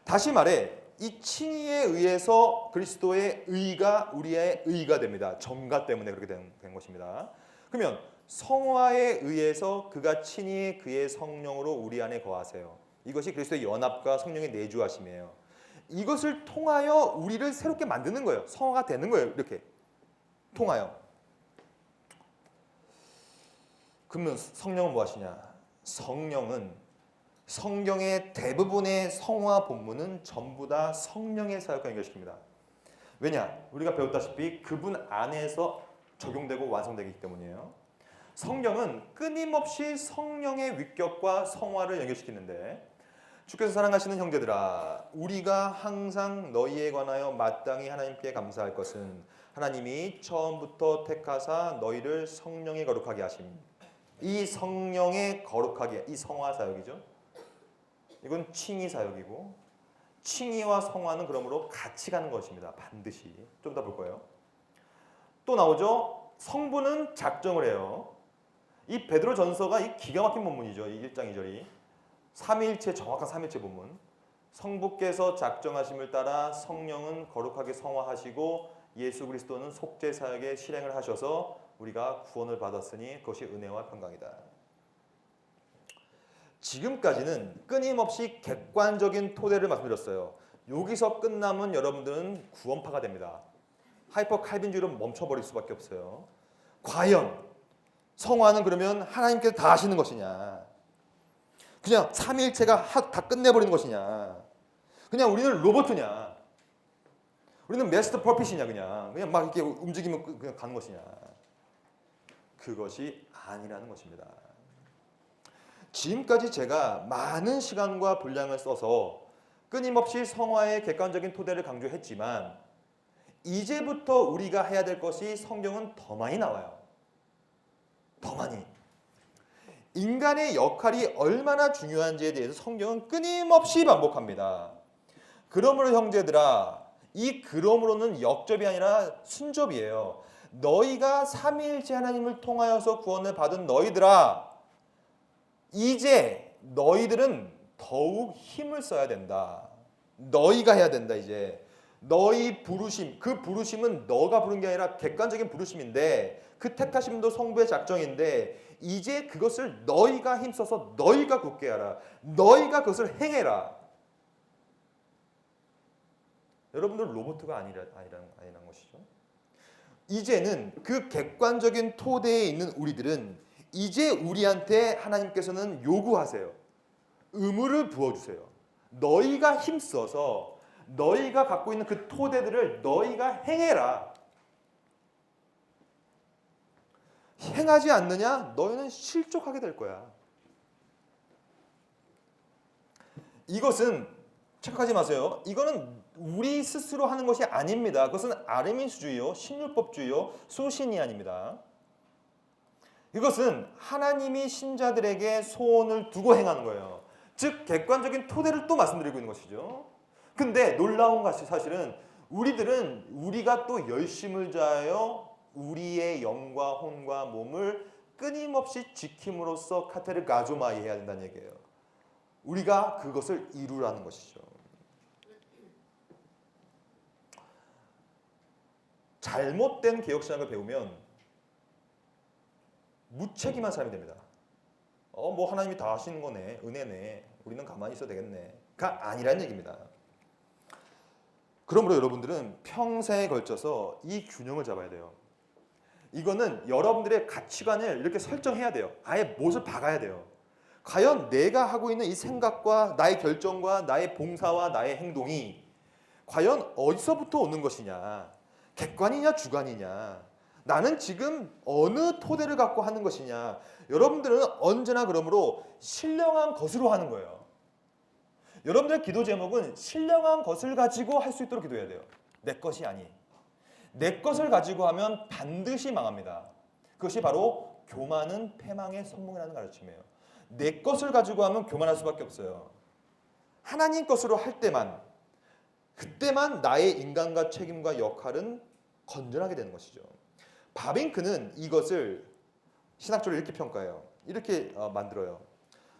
다시 말해 이 칭의에 의해서 그리스도의 의가 우리의 의가 됩니다. 정가 때문에 그렇게 된 것입니다. 그러면 성화에 의해서 그가 친히 그의 성령으로 우리 안에 거하세요. 이것이 그리스도의 연합과 성령의 내주하심이에요. 이것을 통하여 우리를 새롭게 만드는 거예요. 성화가 되는 거예요. 이렇게 통하여. 그러면 성령은 무엇이냐? 성령은 성경의 대부분의 성화 본문은 전부 다 성령의 사역과 연결시킵니다. 왜냐? 우리가 배웠다시피 그분 안에서 적용되고 완성되기 때문이에요. 성경은 끊임없이 성령의 위격과 성화를 연결시키는데 주께서 사랑하시는 형제들아 우리가 항상 너희에 관하여 마땅히 하나님께 감사할 것은 하나님이 처음부터 택하사 너희를 성령에 거룩하게 하심. 이 성령의 거룩하게, 이 성화 사역이죠. 이건 칭의 사역이고 칭의와 성화는 그러므로 같이 가는 것입니다. 반드시. 좀 이따 볼 거예요. 또 나오죠. 성부는 작정을 해요. 이 베드로 전서가 이 기가 막힌 본문이죠. 이 1장 2절이. 삼위일체 정확한 삼위일체 본문. 성부께서 작정하심을 따라 성령은 거룩하게 성화하시고 예수 그리스도는 속죄 사역에 실행을 하셔서 우리가 구원을 받았으니 그것이 은혜와 평강이다. 지금까지는 끊임없이 객관적인 토대를 말씀드렸어요. 여기서 끝나면 여러분들은 구원파가 됩니다. 하이퍼 칼빈주의로 멈춰버릴 수밖에 없어요. 과연 성화는 그러면 하나님께서 다 하시는 것이냐? 그냥 삼위일체가 다 끝내버리는 것이냐? 그냥 우리는 로봇이냐? 우리는 마스터 퍼핏이냐? 그냥 막 이렇게 움직이면 그냥 가는 것이냐? 그것이 아니라는 것입니다. 지금까지 제가 많은 시간과 분량을 써서 끊임없이 성화의 객관적인 토대를 강조했지만 이제부터 우리가 해야 될 것이 성경은 더 많이 나와요. 더 많이. 인간의 역할이 얼마나 중요한지에 대해서 성경은 끊임없이 반복합니다. 그러므로 형제들아, 이 그러므로는 역접이 아니라 순접이에요. 너희가 삼위일체 하나님을 통하여서 구원을 받은 너희들아, 이제 너희들은 더욱 힘을 써야 된다. 너희가 해야 된다. 이제 너희 부르심, 그 부르심은 너가 부른 게 아니라 객관적인 부르심인데 그 택하심도 성부의 작정인데 이제 그것을 너희가 힘써서 너희가 굳게 하라. 너희가 그것을 행해라. 여러분들 로봇가 아니라는 것이죠. 이제는 그 객관적인 토대에 있는 우리들은 이제 우리한테 하나님께서는 요구하세요. 의무를 부어주세요. 너희가 힘써서 너희가 갖고 있는 그 토대들을 너희가 행해라. 행하지 않느냐? 너희는 실족하게 될 거야. 이것은 착각하지 마세요. 이거는 우리 스스로 하는 것이 아닙니다. 그것은 아르민스주의요, 신율법주의요, 소신이아닙니다. 이것은 하나님이 신자들에게 소원을 두고 행하는 거예요. 즉 객관적인 토대를 또 말씀드리고 있는 것이죠. 근데 놀라운 것이 사실은 우리가 또 열심을 다하여 우리의 영과 혼과 몸을 끊임없이 지킴으로써 카테르 가조마이 해야 된다는 얘기예요. 우리가 그것을 이루라는 것이죠. 잘못된 개혁신학을 배우면 무책임한 사람이 됩니다. 뭐 하나님이 다 하시는 거네, 은혜네, 우리는 가만히 있어도 되겠네가 아니라는 얘기입니다. 그러므로 여러분들은 평생에 걸쳐서 이 균형을 잡아야 돼요. 이거는 여러분들의 가치관을 이렇게 설정해야 돼요. 아예 못을 박아야 돼요. 과연 내가 하고 있는 이 생각과 나의 결정과 나의 봉사와 나의 행동이 과연 어디서부터 오는 것이냐, 객관이냐 주관이냐, 나는 지금 어느 토대를 갖고 하는 것이냐. 여러분들은 언제나 그러므로 신령한 것으로 하는 거예요. 여러분들의 기도 제목은 신령한 것을 가지고 할 수 있도록 기도해야 돼요. 내 것이 아니. 내 것을 가지고 하면 반드시 망합니다. 그것이 바로 교만은 패망의 선봉이라는 가르침이에요. 내 것을 가지고 하면 교만할 수밖에 없어요. 하나님 것으로 할 때만, 그때만 나의 인간과 책임과 역할은 건전하게 되는 것이죠. 바빙크는 이것을 신학적으로 이렇게 평가해요. 이렇게 만들어요.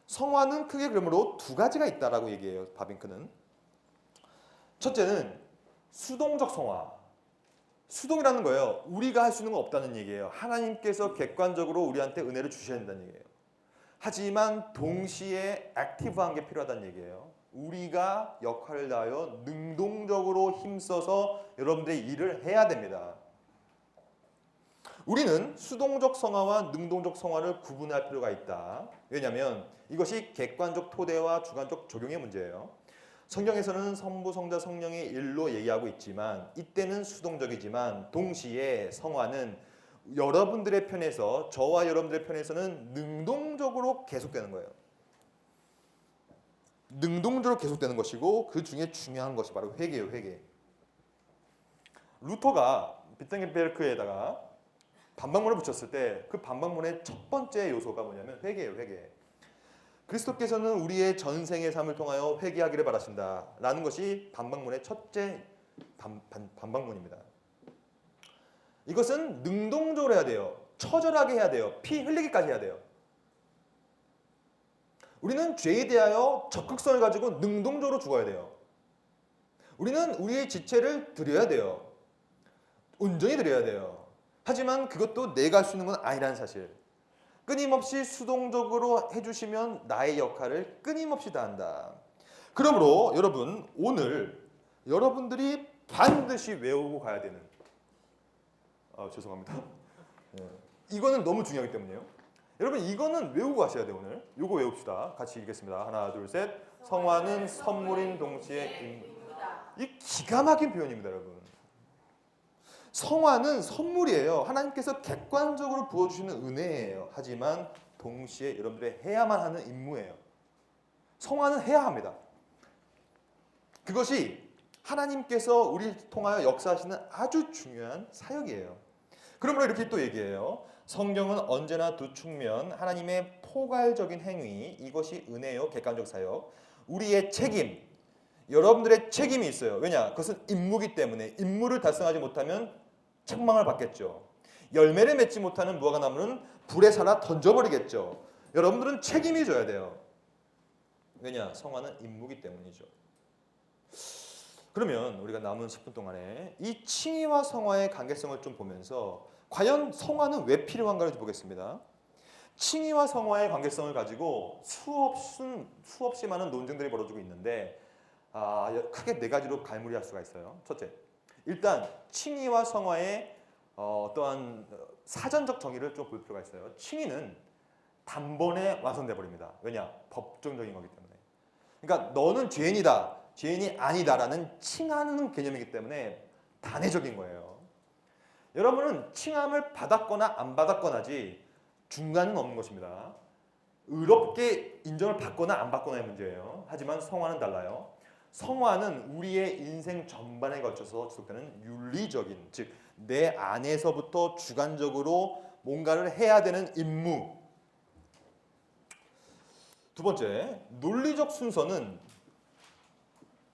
성화는 크게 그러므로 두 가지가 있다라고 얘기해요. 바빙크는. 첫째는 수동적 성화. 수동이라는 거예요. 우리가 할 수 있는 건 없다는 얘기예요. 하나님께서 객관적으로 우리한테 은혜를 주셔야 된다는 얘기예요. 하지만 동시에 액티브한 게 필요하다는 얘기예요. 우리가 역할을 다하여 능동적으로 힘써서 여러분들의 일을 해야 됩니다. 우리는 수동적 성화와 능동적 성화를 구분할 필요가 있다. 왜냐하면 이것이 객관적 토대와 주관적 적용의 문제예요. 성경에서는 성부, 성자, 성령의 일로 얘기하고 있지만 이때는 수동적이지만 동시에 성화는 여러분들의 편에서, 저와 여러분들의 편에서는 능동적으로 계속되는 거예요. 능동적으로 계속되는 것이고 그 중에 중요한 것이 바로 회개예요. 회개. 루터가 비텐겐베르크에다가 반박문을 붙였을 때 그 반박문의 첫 번째 요소가 뭐냐면 회개예요. 회개. 그리스도께서는 우리의 전생의 삶을 통하여 회개하기를 바라신다 라는 것이 반박문의 첫째 반박문입니다. 이것은 능동적으로 해야 돼요. 처절하게 해야 돼요. 피 흘리기까지 해야 돼요. 우리는 죄에 대하여 적극성을 가지고 능동적으로 죽어야 돼요. 우리는 우리의 지체를 드려야 돼요. 온전히 드려야 돼요. 하지만 그것도 내가 할 수 있는 건 아니라는 사실. 끊임없이 수동적으로 해주시면 나의 역할을 끊임없이 다한다. 그러므로 여러분, 오늘 여러분들이 반드시 외우고 가야 되는, 죄송합니다. 이거는 너무 중요하기 때문에요. 여러분 이거는 외우고 가셔야 돼요. 오늘 이거 외웁시다. 같이 읽겠습니다. 하나 둘 셋. 성화는 선물인 동시에 이 기가 막힌 표현입니다. 여러분, 성화는 선물이에요. 하나님께서 객관적으로 부어주시는 은혜예요. 하지만 동시에 여러분들이 해야만 하는 임무예요. 성화는 해야 합니다. 그것이 하나님께서 우리를 통하여 역사하시는 아주 중요한 사역이에요. 그러므로 이렇게 또 얘기해요. 성경은 언제나 두 측면, 하나님의 포괄적인 행위, 이것이 은혜요, 객관적 사역, 우리의 책임, 여러분들의 책임이 있어요. 왜냐? 그것은 임무기 때문에 임무를 달성하지 못하면 책망을 받겠죠. 열매를 맺지 못하는 무화과 나무는 불에 살아 던져버리겠죠. 여러분들은 책임이 져야 돼요. 왜냐? 성화는 임무기 때문이죠. 그러면 우리가 남은 10분 동안에 이 칭의와 성화의 관계성을 좀 보면서 과연 성화는 왜 필요한가를 보겠습니다. 칭의와 성화의 관계성을 가지고 수없이 많은 논쟁들이 벌어지고 있는데 크게 네 가지로 갈무리할 수가 있어요. 첫째, 일단 칭의와 성화의 어떠한 사전적 정의를 좀 볼 필요가 있어요. 칭의는 단번에 완성돼 버립니다. 왜냐? 법정적인 거기 때문에. 그러니까 너는 죄인이다, 죄인이 아니다라는 칭하는 개념이기 때문에 단회적인 거예요. 여러분은 칭함을 받았거나 안 받았거나지 중간은 없는 것입니다. 의롭게 인정을 받거나 안 받거나의 문제예요. 하지만 성화는 달라요. 성화는 우리의 인생 전반에 걸쳐서 지속되는 윤리적인, 즉 내 안에서부터 주관적으로 뭔가를 해야 되는 임무. 두 번째, 논리적 순서는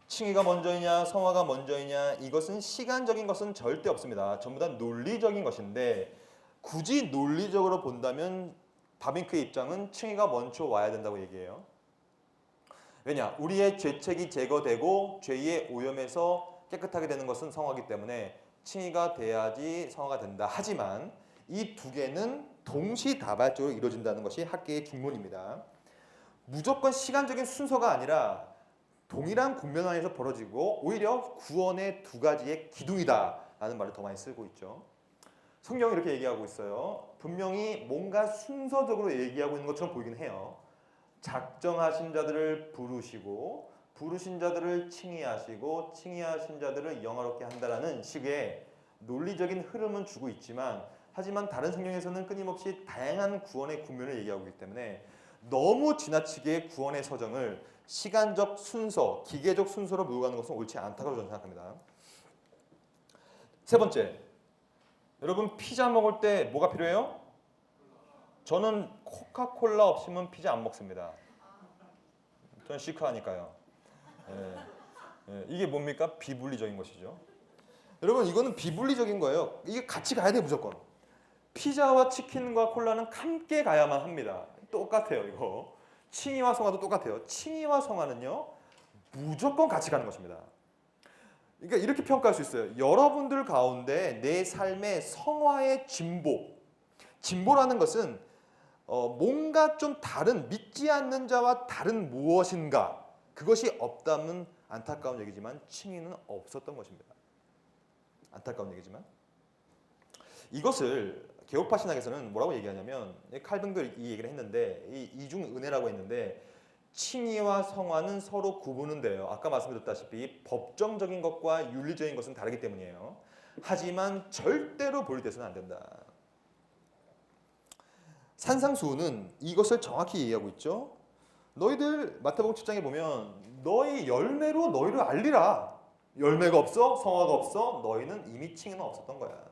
칭의가 먼저이냐 성화가 먼저이냐 이것은 시간적인 것은 절대 없습니다. 전부 다 논리적인 것인데 굳이 논리적으로 본다면 다빈크의 입장은 칭의가 먼저 와야 된다고 얘기해요. 왜냐? 우리의 죄책이 제거되고 죄의 오염에서 깨끗하게 되는 것은 성화이기 때문에 칭의가 돼야지 성화가 된다. 하지만 이 두 개는 동시다발적으로 이루어진다는 것이 학계의 중론입니다. 무조건 시간적인 순서가 아니라 동일한 국면 안에서 벌어지고 오히려 구원의 두 가지의 기둥이다라는 말을 더 많이 쓰고 있죠. 성경이 이렇게 얘기하고 있어요. 분명히 뭔가 순서적으로 얘기하고 있는 것처럼 보이긴 해요. 작정하신 자들을 부르시고 부르신 자들을 칭의하시고 칭의하신 자들을 영화롭게 한다라는 식의 논리적인 흐름은 주고 있지만 하지만 다른 성경에서는 끊임없이 다양한 구원의 국면을 얘기하고 있기 때문에 너무 지나치게 구원의 서정을 시간적 순서, 기계적 순서로 몰고 가는 것은 옳지 않다고 저는 생각합니다. 세 번째, 여러분 피자 먹을 때 뭐가 필요해요? 저는 코카콜라 없이는 피자 안 먹습니다. 저는 시크하니까요. 이게 뭡니까? 비분리적인 것이죠. 여러분 이거는 비분리적인 거예요. 이게 같이 가야 돼 무조건. 피자와 치킨과 콜라는 함께 가야만 합니다. 똑같아요 이거. 칭의와 성화도 똑같아요. 칭의와 성화는요 무조건 같이 가는 것입니다. 그러니까 이렇게 평가할 수 있어요. 여러분들 가운데 내 삶의 성화의 진보라는 것은 뭔가 좀 다른 믿지 않는 자와 다른 무엇인가 그것이 없다면 안타까운 얘기지만 칭의는 없었던 것입니다. 안타까운 얘기지만 이것을 개혁파 신학에서는 뭐라고 얘기하냐면 칼빈도 이 얘기를 했는데 이 이중은혜라고 했는데 칭의와 성화는 서로 구분은 돼요. 아까 말씀드렸다시피 법정적인 것과 윤리적인 것은 다르기 때문이에요. 하지만 절대로 분리돼서는 안 된다. 산상수훈은 이것을 정확히 얘기하고 있죠. 너희들 마태복음 7장에 보면 너희 열매로 너희를 알리라. 열매가 없어? 성화가 없어? 너희는 이미 칭의는 없었던 거야.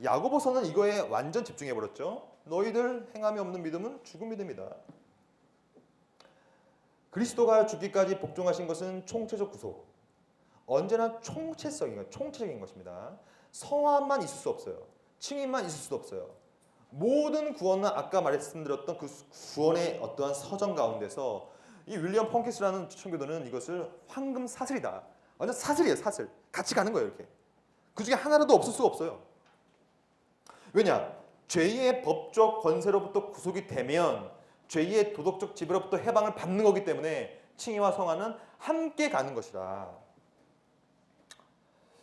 야고보서는 이거에 완전 집중해버렸죠. 너희들 행함이 없는 믿음은 죽은 믿음이다. 그리스도가 죽기까지 복종하신 것은 총체적 구속. 언제나 총체적인 것입니다. 성화만 있을 수 없어요. 칭의만 있을 수도 없어요. 모든 구원은 아까 말씀드렸던 그 구원의 어떠한 서정 가운데서 이 윌리엄 펑키스라는 청교도는 이것을 황금 사슬이다. 완전 사슬이에요, 사슬. 같이 가는 거예요, 이렇게. 그 중에 하나라도 없을 수가 없어요. 왜냐? 죄의 법적 권세로부터 구속이 되면 죄의 도덕적 지배로부터 해방을 받는 거기 때문에 칭의와 성화는 함께 가는 것이다.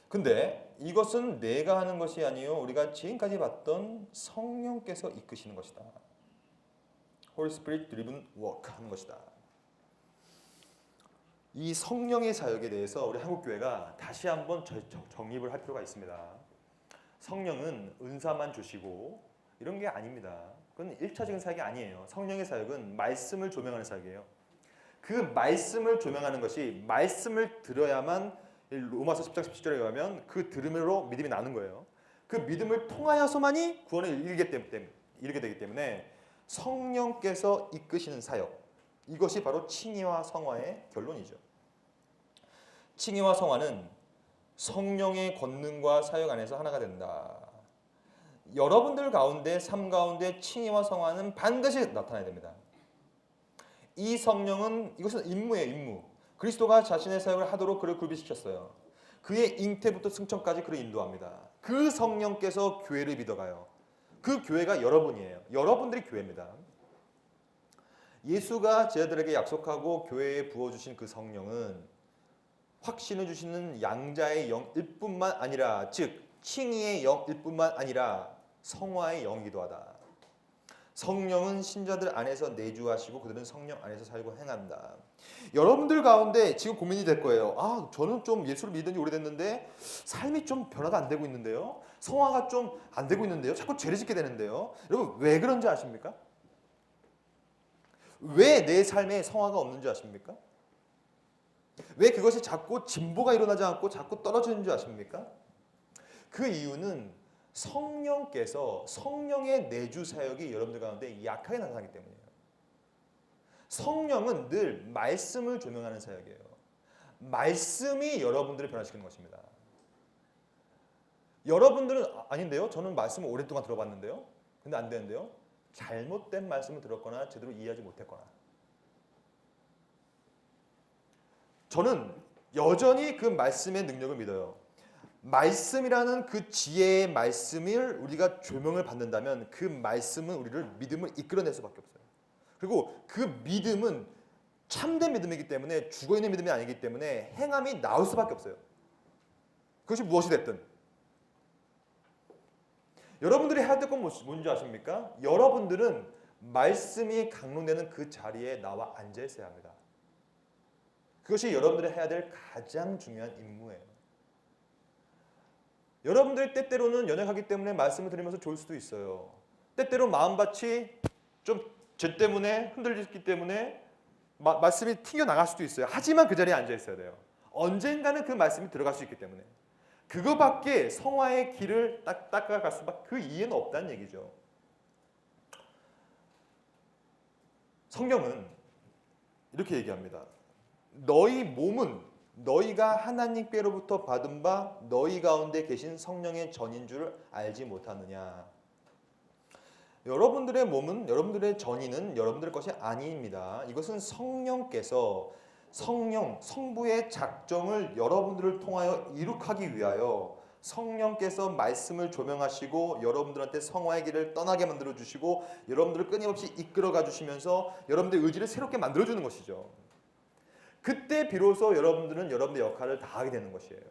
근데 이것은 내가 하는 것이 아니요 우리가 지금까지 봤던 성령께서 이끄시는 것이다. Holy Spirit driven work 하는 것이다. 이 성령의 사역에 대해서 우리 한국교회가 다시 한번 정립을 할 필요가 있습니다. 성령은 은사만 주시고 이런 게 아닙니다. 그건 1차적인 사역이 아니에요. 성령의 사역은 말씀을 조명하는 사역이에요. 그 말씀을 조명하는 것이 말씀을 들어야만 로마서 10장 17절에 의하면 그 들음으로 믿음이 나는 거예요. 그 믿음을 통하여서만이 구원을 이르게 되기 때문에 성령께서 이끄시는 사역 이것이 바로 칭의와 성화의 결론이죠. 칭의와 성화는 성령의 권능과 사역 안에서 하나가 된다. 여러분들 가운데 삶 가운데 칭의와 성화는 반드시 나타나야 됩니다. 이 성령은 이것은 임무예요, 임무. 그리스도가 자신의 사역을 하도록 그를 굴비시켰어요. 그의 잉태부터 승천까지 그를 인도합니다. 그 성령께서 교회를 믿어가요. 그 교회가 여러분이에요. 여러분들이 교회입니다. 예수가 제자들에게 약속하고 교회에 부어주신 그 성령은 확신을 주시는 양자의 영일 뿐만 아니라 즉 칭의의 영일 뿐만 아니라 성화의 영이기도 하다. 성령은 신자들 안에서 내주하시고 그들은 성령 안에서 살고 행한다. 여러분들 가운데 지금 고민이 될 거예요. 아, 저는 좀 예수를 믿은 지 오래됐는데 삶이 좀 변화가 안 되고 있는데요. 성화가 좀 안 되고 있는데요. 자꾸 죄를 짓게 되는데요. 여러분 왜 그런지 아십니까? 왜 내 삶에 성화가 없는지 아십니까? 왜 그것이 자꾸 진보가 일어나지 않고 자꾸 떨어지는 줄 아십니까? 그 이유는 성령께서 성령의 내주 사역이 여러분들 가운데 약하게 나타나기 때문이에요. 성령은 늘 말씀을 조명하는 사역이에요. 말씀이 여러분들을 변화시키는 것입니다. 여러분들은 아닌데요? 저는 말씀을 오랫동안 들어봤는데요. 근데 안 되는데요? 잘못된 말씀을 들었거나 제대로 이해하지 못했거나. 저는 여전히 그 말씀의 능력을 믿어요. 말씀이라는 그 지혜의 말씀을 우리가 조명을 받는다면 그 말씀은 우리를 믿음을 이끌어낼 수밖에 없어요. 그리고 그 믿음은 참된 믿음이기 때문에 죽어있는 믿음이 아니기 때문에 행함이 나올 수밖에 없어요. 그것이 무엇이 됐든. 여러분들이 해야 될 건 뭔지 아십니까? 여러분들은 말씀이 강론되는 그 자리에 나와 앉아 있어야 합니다. 그것이 여러분들이 해야 될 가장 중요한 임무예요. 여러분들이 때때로는 연약하기 때문에 말씀을 드리면서 좋을 수도 있어요. 때때로 마음밭이 좀 죄 때문에 흔들리기 때문에 말씀이 튕겨나갈 수도 있어요. 하지만 그 자리에 앉아 있어야 돼요. 언젠가는 그 말씀이 들어갈 수 있기 때문에. 그거밖에 성화의 길을 닦아갈 수밖에 그 이해는 없다는 얘기죠. 성경은 이렇게 얘기합니다. 너희 몸은 너희가 하나님께로부터 받은 바 너희 가운데 계신 성령의 전인 줄 알지 못하느냐. 여러분들의 몸은 여러분들의 전인은 여러분들의 것이 아닙니다. 이것은 성령께서 성부의 작정을 여러분들을 통하여 이룩하기 위하여 성령께서 말씀을 조명하시고 여러분들한테 성화의 길을 떠나게 만들어 주시고 여러분들을 끊임없이 이끌어가 주시면서 여러분들의 의지를 새롭게 만들어 주는 것이죠. 그때 비로소 여러분들은 여러분의 역할을 다하게 되는 것이에요.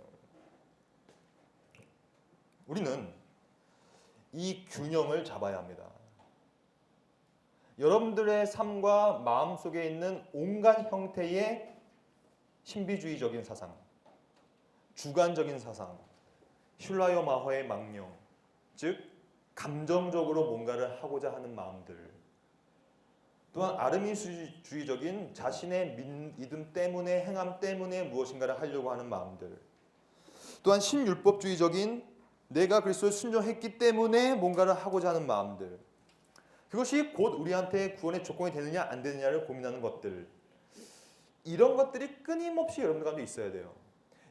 우리는 이 균형을 잡아야 합니다. 여러분들의 삶과 마음속에 있는 온갖 형태의 신비주의적인 사상, 주관적인 사상, 슐라요 마허의 망령, 즉 감정적으로 뭔가를 하고자 하는 마음들, 또한 아르미스주의적인 자신의 믿음 때문에 행함 때문에 무엇인가를 하려고 하는 마음들, 또한 신율법주의적인 내가 그리스도에 순종했기 때문에 뭔가를 하고자 하는 마음들, 그것이 곧 우리한테 구원의 조건이 되느냐 안 되느냐를 고민하는 것들, 이런 것들이 끊임없이 여러분들 가운데 있어야 돼요.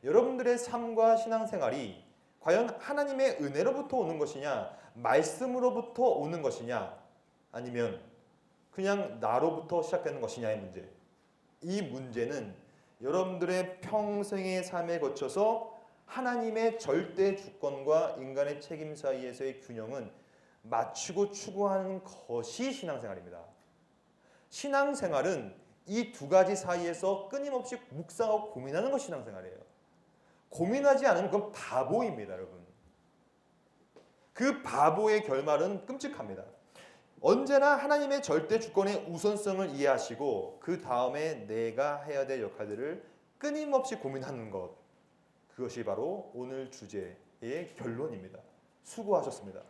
여러분들의 삶과 신앙생활이 과연 하나님의 은혜로부터 오는 것이냐 말씀으로부터 오는 것이냐 아니면 그냥 나로부터 시작되는 것이냐의 문제. 이 문제는 여러분들의 평생의 삶에 거쳐서 하나님의 절대 주권과 인간의 책임 사이에서의 균형은 맞추고 추구하는 것이 신앙생활입니다. 신앙생활은 이 두 가지 사이에서 끊임없이 묵상하고 고민하는 것이 신앙생활이에요. 고민하지 않으면 그건 바보입니다, 여러분. 그 바보의 결말은 끔찍합니다. 언제나 하나님의 절대 주권의 우선성을 이해하시고 그 다음에 내가 해야 될 역할들을 끊임없이 고민하는 것, 그것이 바로 오늘 주제의 결론입니다. 수고하셨습니다.